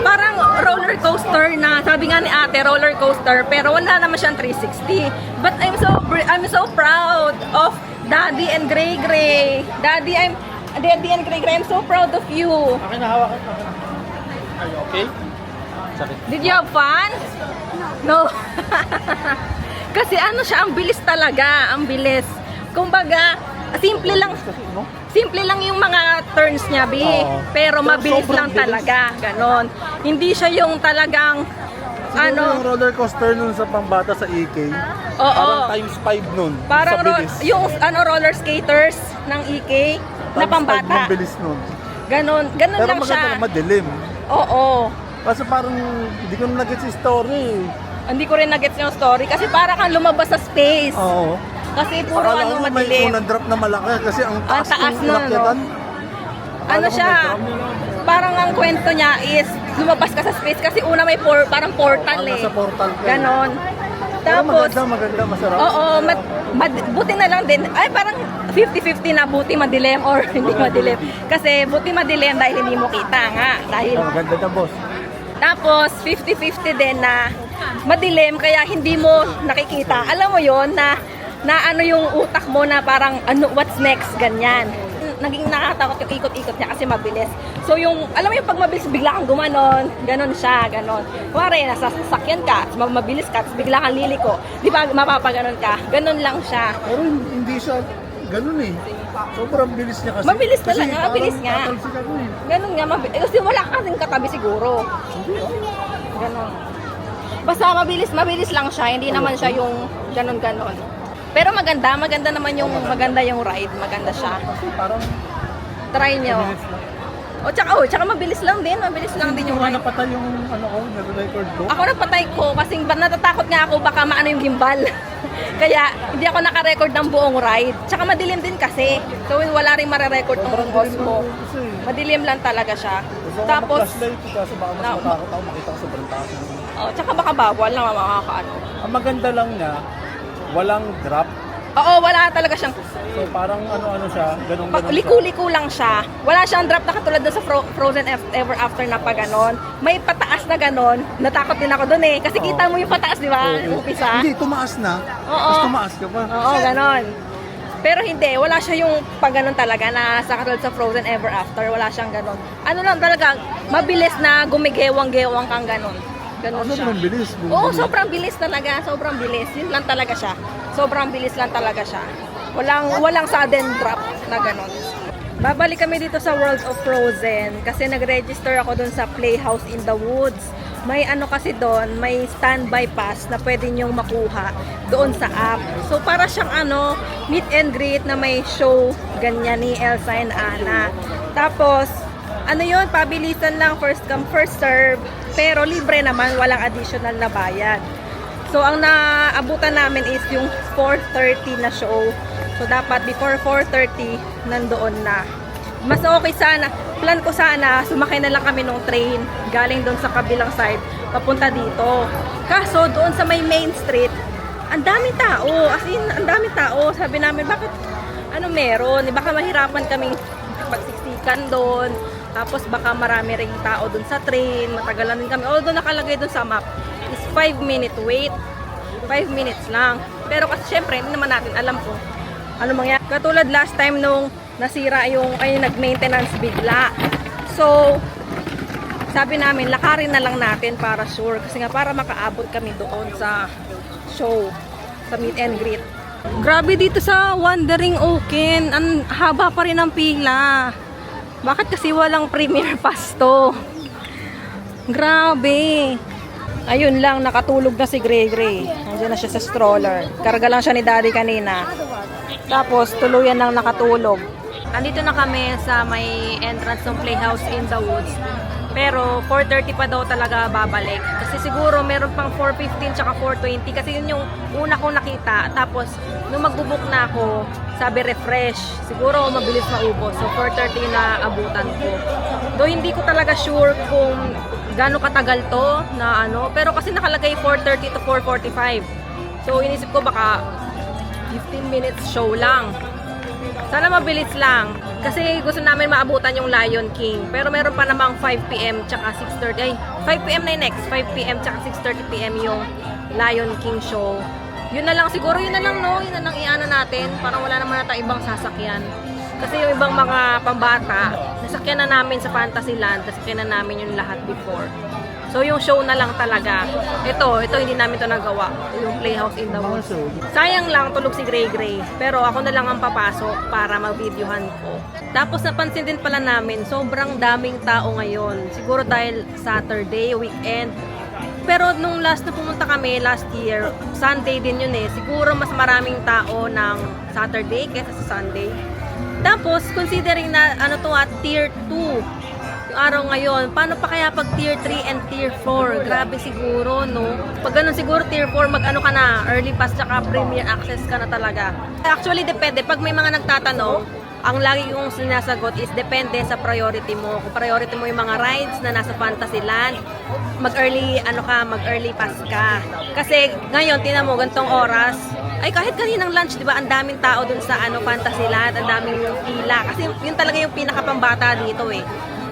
Parang roller coaster na. Sabi nga ni ate, roller coaster. Pero wala naman siyang 360. But I'm so proud of Daddy and Gray Gray. Daddy and Gray Gray, I'm so proud of you. Akin na hawakan. Are you okay? Did you have fun? No. Kasi ano siya, ang bilis talaga, ang bilis. Kumbaga, simple lang yung mga turns niya, Bi. Pero mabilis lang talaga, ganon. Hindi siya yung talagang Yung roller coaster nun sa pambata sa EK, Oo. parang times 5 nun. Parang sa bilis. yung roller skaters ng EK na Times 5 pambata. ng bilis nun. Ganon Pero lang maganda siya. na madilim. Oo. Kasi parang hindi ko na nag-gets yung story. Hindi ko rin na-gets yung story kasi para kang lumabas sa space. Oo. Kasi puro Akala ko may madilim. unang drop na malaki kasi ang taas taas ng nun, inakyatan. Ano siya, parang ang kwento niya is lumabas ka sa space kasi una may parang portal Parang eh. nasa portal ka. Ganon. Pero Tapos, maganda, masarap. oo, buti na lang din. Ay, parang 50-50 na buti madilim or hindi madilim. Kasi buti madilim dahil hindi mo kita nga. Dahil, Maganda na, boss. tapos 50-50 din na madilim kaya hindi mo nakikita. Alam mo yon na ano yung utak mo na parang ano, what's next, ganyan. Naging nakatakot yung ikot-ikot niya kasi mabilis. So yung, alam mo yung pag mabilis, bigla kang gumanon, ganon siya, ganon. Kuwari, nasa sasakyan ka, mabilis ka, tapos bigla kang liliko. Di ba mapapaganon ka? Ganon lang siya. Pero hindi siya ganun eh. Sobrang bilis niya kasi. Mabilis talaga, Kasi mabilis parang nga. tatalsik ako eh. Ganon nga, kasi wala ka kasing katabi siguro. Ganon. Basta mabilis lang siya, hindi naman siya yung ganon-ganon. Pero maganda naman yung ride, maganda siya. Kasi parang Try nyo. Tsaka mabilis lang din hindi yung ko nga ride. napatay yung ano ko, nag-record ko. Ako napatay ko kasi natatakot nga ako baka maano yung gimbal. Kaya hindi ako naka-record ng buong ride. Tsaka madilim din kasi. So wala rin mare-record ng Osmo. Madilim lang talaga siya. Tapos, flashlight kasi baka mas matakot ako makita ko sobrang taas. tsaka baka bawal na makakaano. Ang maganda lang niya, walang drop. Oo, wala talaga siyang So parang ano siya, ganun-ganun siya. liku-liku lang siya. Wala siyang drop na katulad doon sa Frozen Ever After na pa ganon. May pataas na ganon. Natakot din ako doon eh. Kasi kita mo yung pataas, di ba? Umpisa. Hindi, tumaas na. Oo. Tapos tumaas ka pa. Oo, ganon. Pero hindi, wala siya yung pag ganon talaga na sa katulad sa Frozen Ever After. Wala siyang ganon. Ano lang talaga, mabilis na gumigewang-gewang kang ganon. Ganon siya. Sobrang bilis. Oo, sobrang bilis talaga. Sobrang bilis. Yun lang talaga siya. Sobrang bilis lang talaga siya. Walang sudden drop na ganon. Babalik kami dito sa World of Frozen kasi nag-register ako dun sa Playhouse in the Woods. May ano kasi doon, may standby pass na pwede nyong makuha doon sa app. So para siyang meet and greet na may show ganyan ni Elsa and Anna. Tapos yun, pabilisan lang, first come first serve, pero libre naman, walang additional na bayad. So ang naabutan namin is yung 4:30 na show. So dapat before 4:30 nandoon na. Mas okay sana, plan ko sana sumakay na lang kami ng train galing doon sa kabilang side papunta dito. Kaso doon sa may main street, ang daming tao, as in ang daming tao. Sabi namin bakit meron, baka mahirapan kaming pagsiksikan doon. Tapos baka marami ring tao doon sa train, matagalan din kami. Although nakalagay doon sa map is 5-minute wait. 5 minutes lang. Pero kasi syempre, hindi naman natin alam kung ano mangyari. Katulad last time nung nasira nag-maintenance bigla. So, sabi namin, lakarin na lang natin para sure. Kasi nga, para makaabot kami doon sa show, sa meet and greet. Grabe dito sa Wandering Oaken. Ang haba pa rin ang pila. Bakit kasi walang premiere pass to? Grabe. Ayun lang, nakatulog na si Gray Gray. Nandiyan na siya sa stroller. Karga lang siya ni Daddy kanina. Tapos, tuluyan lang nakatulog. Andito na kami sa may entrance ng Playhouse in the Woods. Pero 4:30 pa daw talaga babalik. Kasi siguro meron pang 4:15 tsaka 4:20. Kasi yun yung una kong nakita. Tapos, nung magbubook na ako, sabi refresh. Siguro mabilis maubos. So 4:30 na abutan ko. Though hindi ko talaga sure kung gaano katagal to na pero kasi nakalagay 4:30 to 4:45. So inisip ko baka 15 minutes show lang. Sana mabilis lang. Kasi gusto namin maabutan yung Lion King. Pero meron pa namang 5 PM tsaka 6:30. Ay, 5 PM na yung next. 5 PM tsaka 6:30 PM yung Lion King show. Yun na lang siguro, yun na lang iana natin. Parang wala naman nata ibang sasakyan. Kasi yung ibang mga pambata, nasakyan na namin sa Fantasyland, nasakyan na namin yung lahat before. So yung show na lang talaga. Ito hindi namin to nagawa. Yung Playhouse in the Woods. Sayang lang tulog si Gray Gray. Pero ako na lang ang papasok para mag-videohan ko. Tapos napansin din pala namin, sobrang daming tao ngayon. Siguro dahil Saturday, weekend. Pero nung last na pumunta kami, last year, Sunday din yun eh. Siguro mas maraming tao ng Saturday kaysa sa Sunday. Tapos, considering na tier 2 yung araw ngayon, paano pa kaya pag tier 3 and tier 4? Grabe siguro, no? Pag ganun siguro tier 4, mag-ano ka na, early pass tsaka premier access ka na talaga. Actually, depende. Pag may mga nagtatanong, ang lagi kong sinasagot is depende sa priority mo. Kung priority mo yung mga rides na nasa Fantasyland, mag-early pass ka. Kasi ngayon, tinan mo, gantong oras, ay kahit kaninang lunch, di ba, ang daming tao dun sa Fantasyland, ang daming pila. Kasi yun talaga yung pinakapambata dito eh.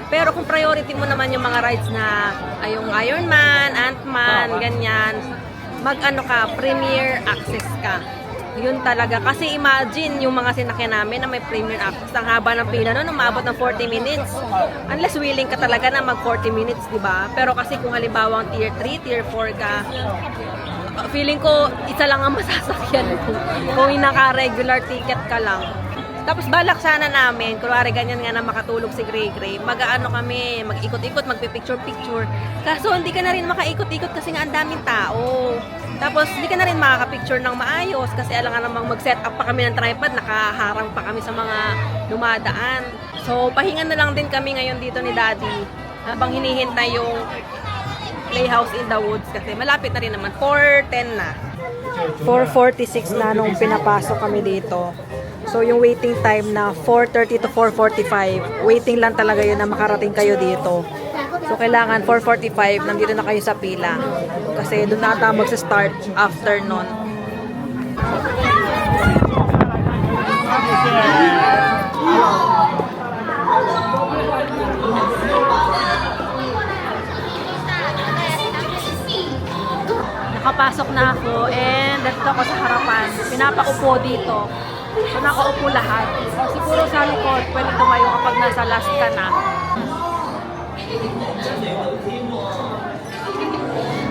Pero kung priority mo naman yung mga rides na yung Iron Man, Ant-Man, ganyan, premier access ka. Yun talaga. Kasi imagine yung mga sinakyan namin na may premier access. Ang haba ng pila nun, umabot ng 40 minutes. Unless willing ka talaga na mag 40 minutes, di ba? Pero kasi kung halimbawa tier 3, tier 4 ka, feeling ko isa lang ang masasakyan mo. Kung naka-regular ticket ka lang. Tapos balak sana namin, kunwari ganyan nga na makatulog si Gray Gray, kami, mag-ikot-ikot, magpipicture-picture. Kaso hindi ka na rin makaikot-ikot kasi nga ang daming tao. Tapos hindi ka na rin makaka-picture ng maayos kasi alam nga namang mag-set up pa kami ng tripod, nakaharang pa kami sa mga dumadaan. So pahinga na lang din kami ngayon dito ni Daddy habang hinihintay yung Playhouse in the Woods kasi malapit na rin naman, 4:10 na. 4:46 na nung pinapasok kami dito. So, yung waiting time na 4:30 to 4:45, waiting lang talaga yun na makarating kayo dito. So, kailangan 4:45, nandito na kayo sa pila. Kasi doon na ata magsa-start after nun. Nakapasok na ako and dito ako sa harapan. Pinapaupo dito. So, nakaupo lahat. Siguro sa likod, pwede tumayo kapag nasa last ka na.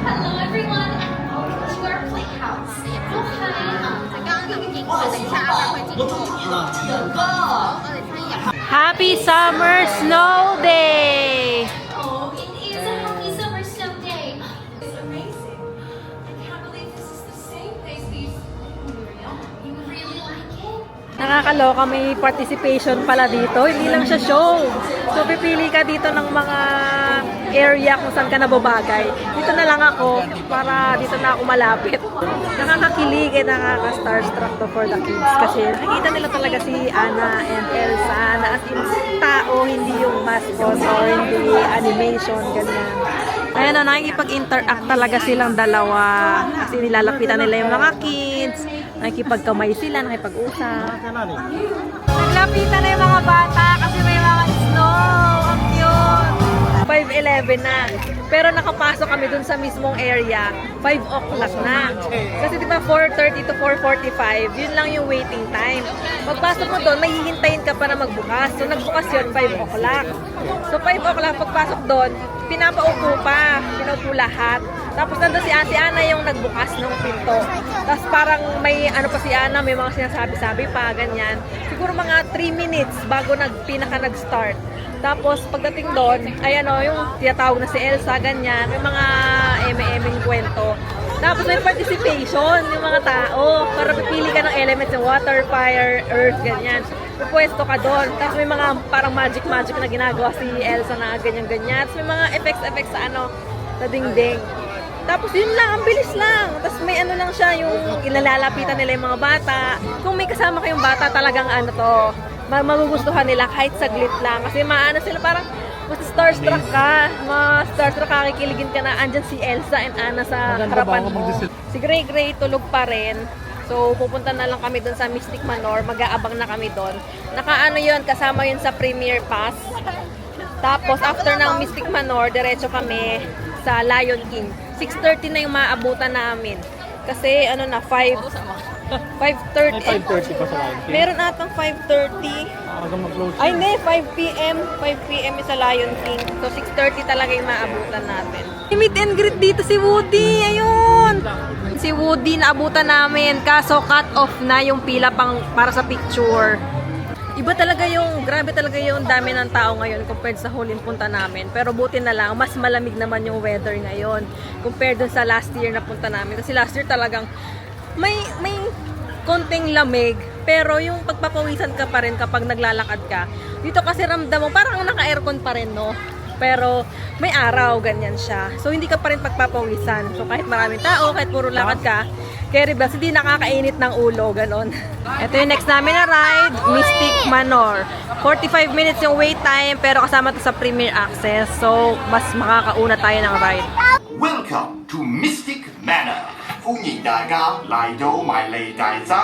Hello everyone and welcome to our playhouse. Happy Summer Snow Day! Oh, it is a happy summer snow day. It's amazing. I can't believe this is the same place we used to. You really like it? Nakakaloka, may participation pala dito. Hindi lang siya show. So, pipili ka dito ng mga area kung saan ka nababagay. Dito na lang ako para dito na ako malapit. Nakakakilig at nakaka-starstruck to for the kids kasi nakikita nila talaga si Anna and Elsa na as in tao, hindi yung mascot or hindi animation, ganyan. Ayan o, nakikipag-interact talaga silang dalawa kasi nilalapitan nila yung mga kids, nakikipagkamay sila, nakipag-usap. Naglapitan na yung mga bata kasi may mga snow. Ang cute! 5:11 na. Pero nakapasok kami dun sa mismong area, 5 o'clock na. Kasi diba 4:30 to 4:45, yun lang yung waiting time. Pagpasok mo doon, may hihintayin ka pa na magbukas. So nagbukas yun, 5 o'clock. So 5 o'clock, pagpasok doon, pinapaupo pa. Pinaupo lahat. Tapos nandun si Ana yung nagbukas ng pinto. Tapos parang may ano pa si Ana, may mga sinasabi-sabi pa, ganyan. Siguro mga 3 minutes bago nag-start. Tapos pagdating doon, ayan o, yung tinatawag na si Elsa, ganyan, may mga eme-emeng kwento. Tapos may participation yung mga tao para pipili ka ng elements, yung water, fire, earth, ganyan. Pupwesto ka doon. Tapos may mga parang magic na ginagawa si Elsa na ganyan-ganyan. Tapos may mga effects sa sa dingding. Tapos yun lang, ang bilis lang. Tapos may ano lang siya, yung ilalalapitan nila yung mga bata. Kung may kasama kayong bata, talagang magugustuhan nila kahit saglit lang. Kasi sila parang mas starstruck ka. Starstruck ka, kikiligin ka na andyan si Elsa and Anna sa harapan mo. Si Gray Gray tulog pa rin. So pupunta na lang kami doon sa Mystic Manor. Mag-aabang na kami doon. Yun, kasama yun sa Premier Pass. Tapos after ng Mystic Manor, diretso kami sa Lion King. 6:30 na yung maabutan namin. Kasi 5 May 5:30. 5:30 pa sa Lion King. Meron atang 5:30. Aga mag-close. Ay, hindi. 5 p.m. 5 p.m. is sa Lion King. So, 6:30 talaga yung maabutan natin. Meet and greet dito si Woody. Ayun! Si Woody naabutan namin. Kaso, cut off na yung pila para sa picture. Iba talaga yung, grabe talaga yung dami ng tao ngayon compared sa huling punta namin. Pero buti na lang, mas malamig naman yung weather ngayon compared dun sa last year na punta namin. Kasi last year talagang may konting lamig, pero yung pagpapawisan ka pa rin kapag naglalakad ka. Dito kasi ramdam mo, parang naka-aircon pa rin, no? Pero may araw, ganyan siya. So hindi ka pa rin pagpapawisan. So kahit maraming tao, kahit puro lakad ka, carry bags, hindi nakakainit ng ulo, ganon. Ito yung next namin na ride, Mystic Manor. 45 minutes yung wait time, pero kasama to sa Premier Access. So mas makakauna tayo ng ride. Welcome to Mystic Manor. 歡迎大家嚟到迷你大宅。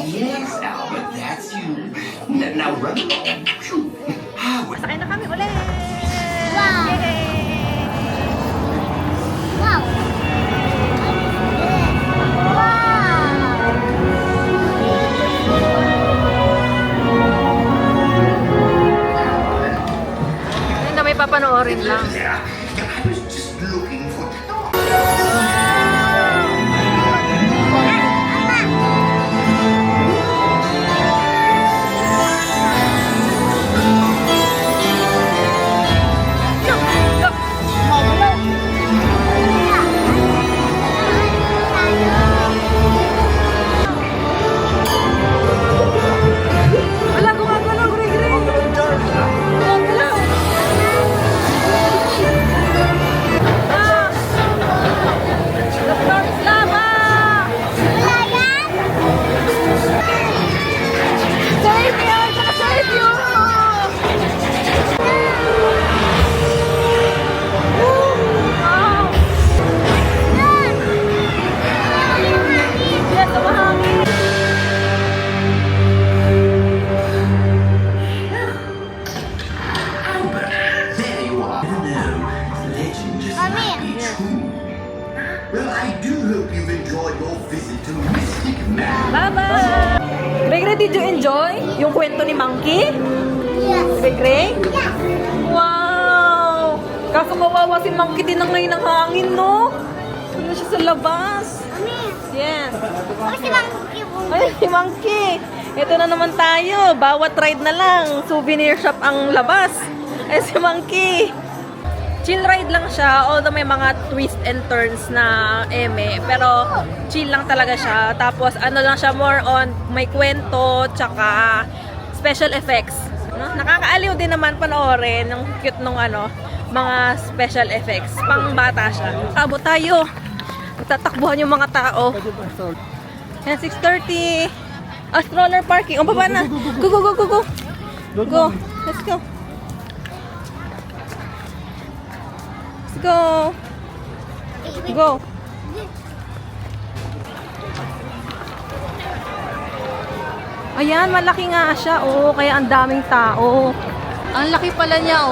Yes, Albert, that's you. Now run along. Phew. Sakay na kami ulit! Wow. Yay! Wow. Ayun na, may papanoorin lang. Yeah, I was just looking for... Wala, gumagalaw, Greg. Gumagalaw. Ah! The floor is lava! Save me! I'm gonna save you! Woo! Wow! Yes, mahangin! Albert, there you are. No, legend just might be true. Well, I do hope you've enjoyed your visit to Mystic Manor. Bye-bye! Greg, did you enjoy yung kwento ni Monkey? Yes. Greg? Yes. Wow! Kaso kawawa si Monkey, tinangay ng hangin, no? Ano siya sa labas? Yes. Ay, si Monkey! Ito na naman tayo. Bawat ride na lang. Souvenir shop ang labas. Ay, si Monkey! Chill ride lang siya, although may mga twist and turns na eme, pero chill lang talaga siya. Tapos ano lang siya, more on may kwento, tsaka special effects. No? Nakakaaliw din naman panoorin yung cute nung mga special effects. Pang bata siya. Abot tayo. Tatakbuhan yung mga tao. Yan, 6:30. Stroller parking. O, baba na. Go, go, go, go, go. Go. Let's go. Let's go. Go. Ayan, malaki nga siya. Oo, kaya ang daming tao. Ang laki pala niya,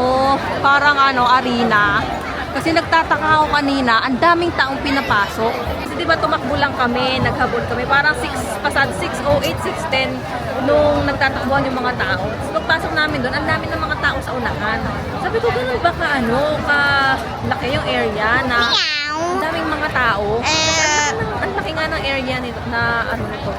parang arena. Kasi nagtataka ako kanina, ang daming taong pinapasok. Kasi diba tumakbo lang kami, naghabol kami. Parang 6:08, 6:10 nung nagtatakbuhan yung mga tao. So, pagpasok namin doon, ang dami ng mga tao sa unahan. Sabi ko, ganun ba ka laki yung area na ang daming mga tao? Ang laki nga ng area nito, na nito.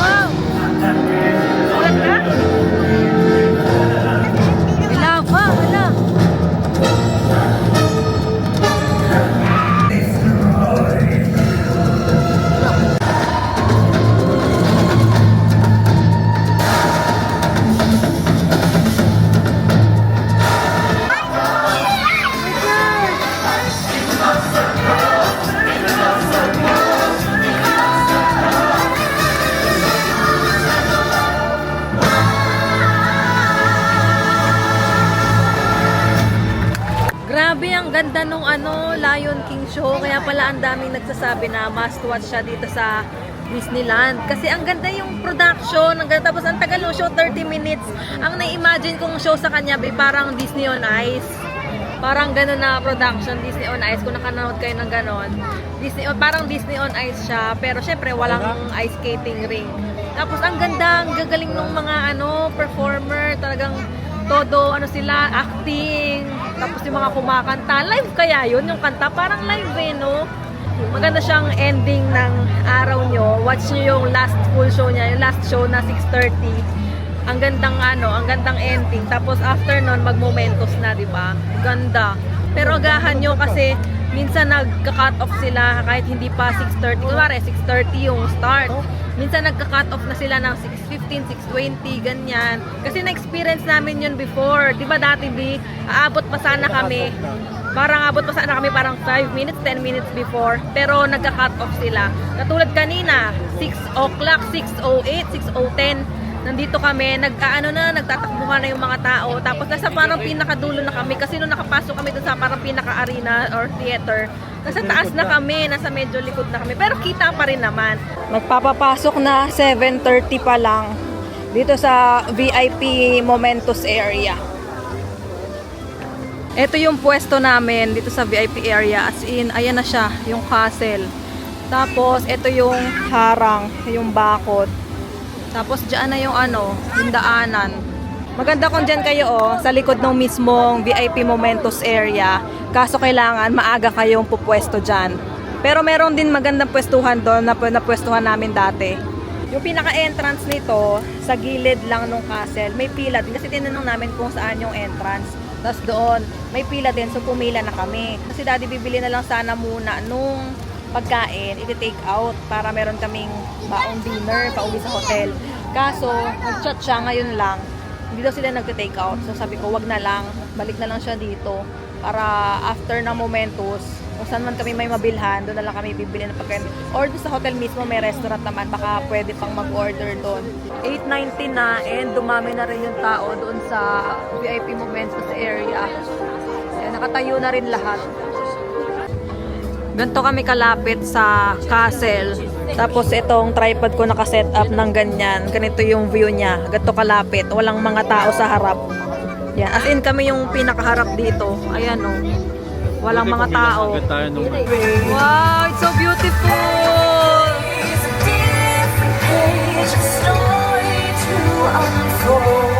Wow! Ulat ka? Ang ganda nung Lion King show. Kaya pala ang daming nagsasabi na must watch siya dito sa Disneyland. Kasi ang ganda yung production. Ang ganda. Tapos ang tagal ng show, 30 minutes. Ang na-imagine kong show sa kanya, parang Disney on Ice. Parang gano'n na production, Disney on Ice. Kung nakanood kayo ng gano'n. Parang Disney on Ice siya. Pero syempre, walang ice skating ring. Tapos ang ganda, ang gagaling ng mga performer. Talagang todo, sila, acting. Tapos yung mga kumakanta. Live kaya yun, yung kanta. Parang live no? Maganda siyang ending ng araw nyo. Watch nyo yung last full show niya. Yung last show na 6:30. Ang gandang ang gandang ending. Tapos after nun, mag-momentos na, di ba? Ganda. Pero agahan nyo kasi minsan nagka-cut off sila kahit hindi pa 6:30. Kunwari, 6:30 yung start. Minsan nagka-cut off na sila ng 6:15, 6:20, ganyan. Kasi na-experience namin yun before. Di ba dati, aabot pa sana kami. Parang 5 minutes, 10 minutes before. Pero nagka-cut off sila. Katulad kanina, 6 o'clock, 6:08, 6:10. Nandito kami, nagtatakbuhan na yung mga tao. Tapos nasa parang pinakadulo na kami kasi nung nakapasok kami dun sa parang pinaka-arena or theater, nasa taas na kami, nasa medyo likod na kami. Pero kita pa rin naman. Magpapapasok na 7:30 pa lang dito sa VIP Momentos area. Ito yung pwesto namin dito sa VIP area. As in, ayan na siya, yung castle. Tapos, ito yung harang, yung bakod. Tapos dyan na yung yung daanan. Maganda kung dyan kayo sa likod ng mismong VIP Momentos area. Kaso kailangan maaga kayong pupwesto dyan. Pero meron din magandang pwestuhan doon na pwestuhan namin dati. Yung pinaka-entrance nito, sa gilid lang ng castle, may pila din. Kasi tinanong namin kung saan yung entrance. Tapos doon, may pila din. So pumila na kami. Kasi daddy bibili na lang sana muna nung pagkain, iti-take out para meron kaming baong dinner pauwi sa hotel. Kaso, nag-chat siya ngayon lang. Hindi daw sila nag-take out. So sabi ko, wag na lang. Balik na lang siya dito. Para after ng Momentos, kung saan man kami may mabilhan, doon na lang kami bibili ng pagkain. Or doon sa hotel mismo, may restaurant naman. Baka pwede pang mag-order doon. 8:19 na and dumami na rin yung tao doon sa VIP Momentos area. Kaya nakatayo na rin lahat. Ganito kami kalapit sa castle. Tapos itong tripod ko nakaset up ng ganyan. Ganito yung view niya. Ganito kalapit. Walang mga tao sa harap. Yan. As in kami yung pinakaharap dito. Ayan o. Walang mga tao. Wow, it's so beautiful! It's a different page, a story to unfold.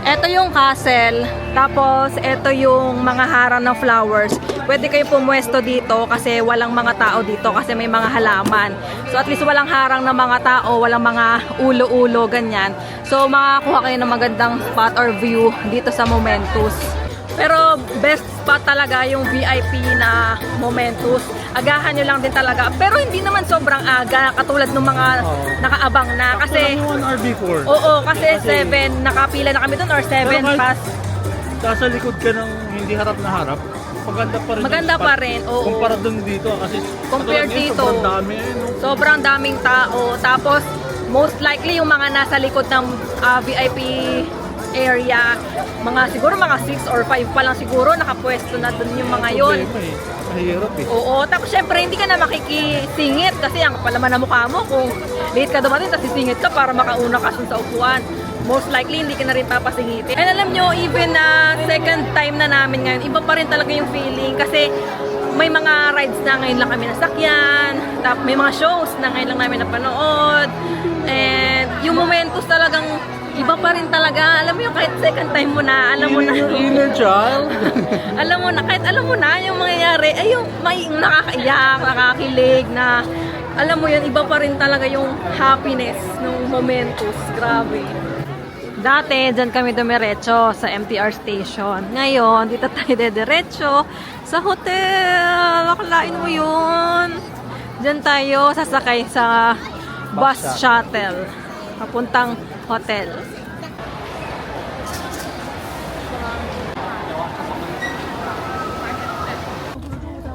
Ito yung castle, tapos ito yung mga harang ng flowers. Pwede kayo pumwesto dito kasi walang mga tao dito kasi may mga halaman. So at least walang harang ng mga tao, walang mga ulo-ulo, ganyan. So makakuha kayo ng magandang spot or view dito sa Momentos. Pero best spot talaga yung VIP na Momentos. Agahan nyo lang din talaga. Pero hindi naman sobrang aga katulad ng mga nakaabang na. Kasi 1 hour before. oo, kasi 7, nakapila na kami doon or 7 past. Nasa likod ka ng hindi harap na harap, maganda pa rin. Maganda pa rin, oo. Kumpara dun dito kasi Compared katulad dito, sobrang dami. sobrang daming tao. Tapos, most likely yung mga nasa likod ng VIP area. Siguro mga 6 or 5 pa lang siguro nakapwesto na dun yung mga yon. Problema eh. Mahirap eh. Oo, tapos syempre hindi ka na makikisingit kasi ang kapalaman na mukha mo kung late ka dumating tapos sisingit ka para makauna ka sa upuan. Most likely hindi ka na rin papasingitin. And alam nyo, even na second time na namin ngayon, iba pa rin talaga yung feeling kasi may mga rides na ngayon lang kami nasakyan, tapos may mga shows na ngayon lang namin napanood, and yung momentos talagang iba pa rin talaga. Alam mo yung kahit second time mo na, alam mo na. Inner child. Alam mo na, kahit alam mo na yung mangyayari, ay yung may nakakaiyak, nakakilig na, alam mo yun, iba pa rin talaga yung happiness ng momentos. Grabe. Dati, dyan kami dumiretso sa MTR station. Ngayon, dito tayo diretso sa hotel. Akalain mo yun. Dyan tayo sasakay sa bus shuttle. Papuntang hotel.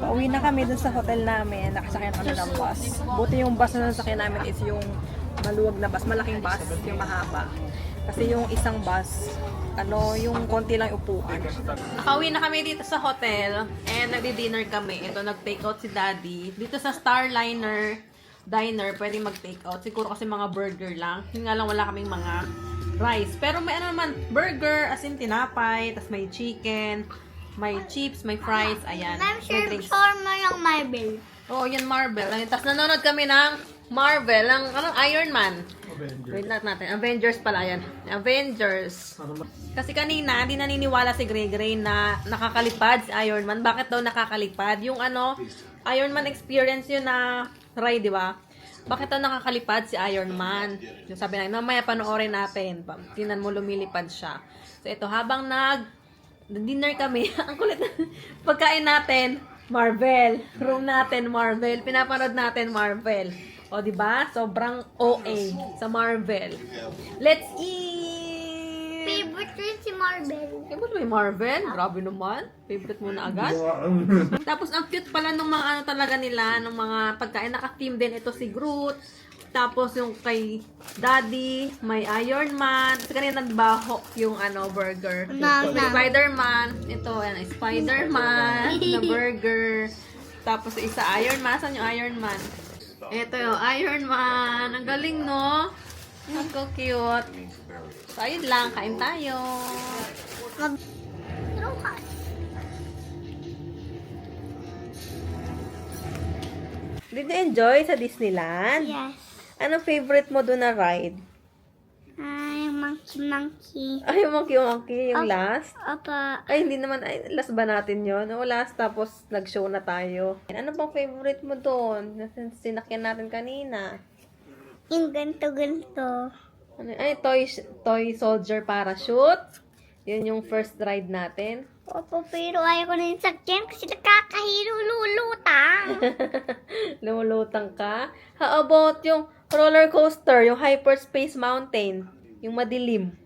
Pauwi na kami dun sa hotel namin. Nakasakyan kami ng bus. Buti yung bus na nasakyan namin is yung maluwag na bus. Malaking bus, yung mahaba. Kasi yung isang bus, yung konti lang upuan. Nakauwi na kami dito sa hotel and nagdi-dinner kami. Ito, nag-take out si Daddy. Dito sa Starliner Diner, pwede mag-take out. Siguro kasi mga burger lang. Yun nga lang, wala kaming mga rice. Pero may naman, burger, as in tinapay, tas may chicken, may chips, may fries, ayan. I'm May sure drinks. mo yung Marvel. Oh, yan Marvel. Tapos nanonood kami ng Marvel, ng Iron Man. Wait lang natin. Avengers pala yan. Avengers. Kasi kanina, di naniniwala si Gregory na nakakalipad si Iron Man. Bakit daw nakakalipad? Yung Iron Man experience yun na ride, di ba? Bakit daw nakakalipad si Iron Man? Yung sabi na, mamaya panoorin natin. Tingnan mo, lumilipad siya. So ito, habang dinner kami, ang kulit na pagkain natin, Marvel. Room natin, Marvel. Pinapanood natin, Marvel. O, diba? Sobrang OA sa Marvel. Let's eat! Favorite ko yun si Marvel. Favorite mo yung Marvel? Grabe naman. Favorite mo na agad. Tapos, ang cute pala ng mga talaga nila, ng mga pagkain. Naka-team din ito si Groot. Tapos, yung kay Daddy, may Iron Man. Kasi kanina nagbaho yung burger. No. Spider-Man. Ito, Spider-Man na burger. Tapos, isa Iron Man. Saan yung Iron Man? Ito yung Iron Man. Ang galing, no? Ang so cute. So, ayun lang. Kain tayo. Did you enjoy sa Disneyland? Yes. Anong favorite mo doon na ride? Yung monkey. Ay, yung monkey, yung last? Apa. Ay, hindi naman. Ay, last ba natin yun? O, last, tapos nag-show na tayo. Ano bang favorite mo doon? Sinakyan natin kanina. Yung ganto-ganto. Ano, ay, toy soldier parachute. Yun yung first ride natin. Opo, pero ayaw ko na yung sakyan kasi nakakahilo lulutang. Lumulutang ka. How about yung roller coaster, yung Hyperspace Mountain? Yung madilim.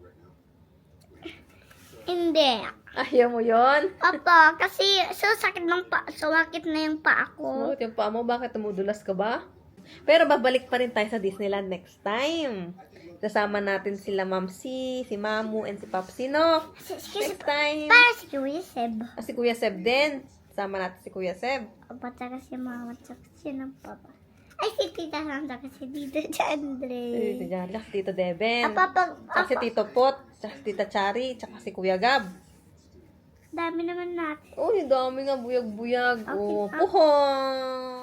Hindi. Ayaw mo yon? Opo, kasi sumakit na yung paa ko. Yung paa mo, bakit tumudulas ka ba? Pero babalik pa rin tayo sa Disneyland next time. Kasama natin sila Ma'am C, si Mamu, and si Papsi, no? Next time. Para si Kuya Seb. Si Kuya Seb din. Kasama natin si Kuya Seb. Opo, tsaka si Mama, tsaka si ng Papa. Ay, si Tita Santa kasi Tito Chandre. Si Jarla, si Tito Deben. Apa. Si Tito Pot, tsaka si Tita Chari, tsaka si Kuya Gab. Dami naman natin. Uy, dami nga buyag-buyag. Okay. Oh, puhong!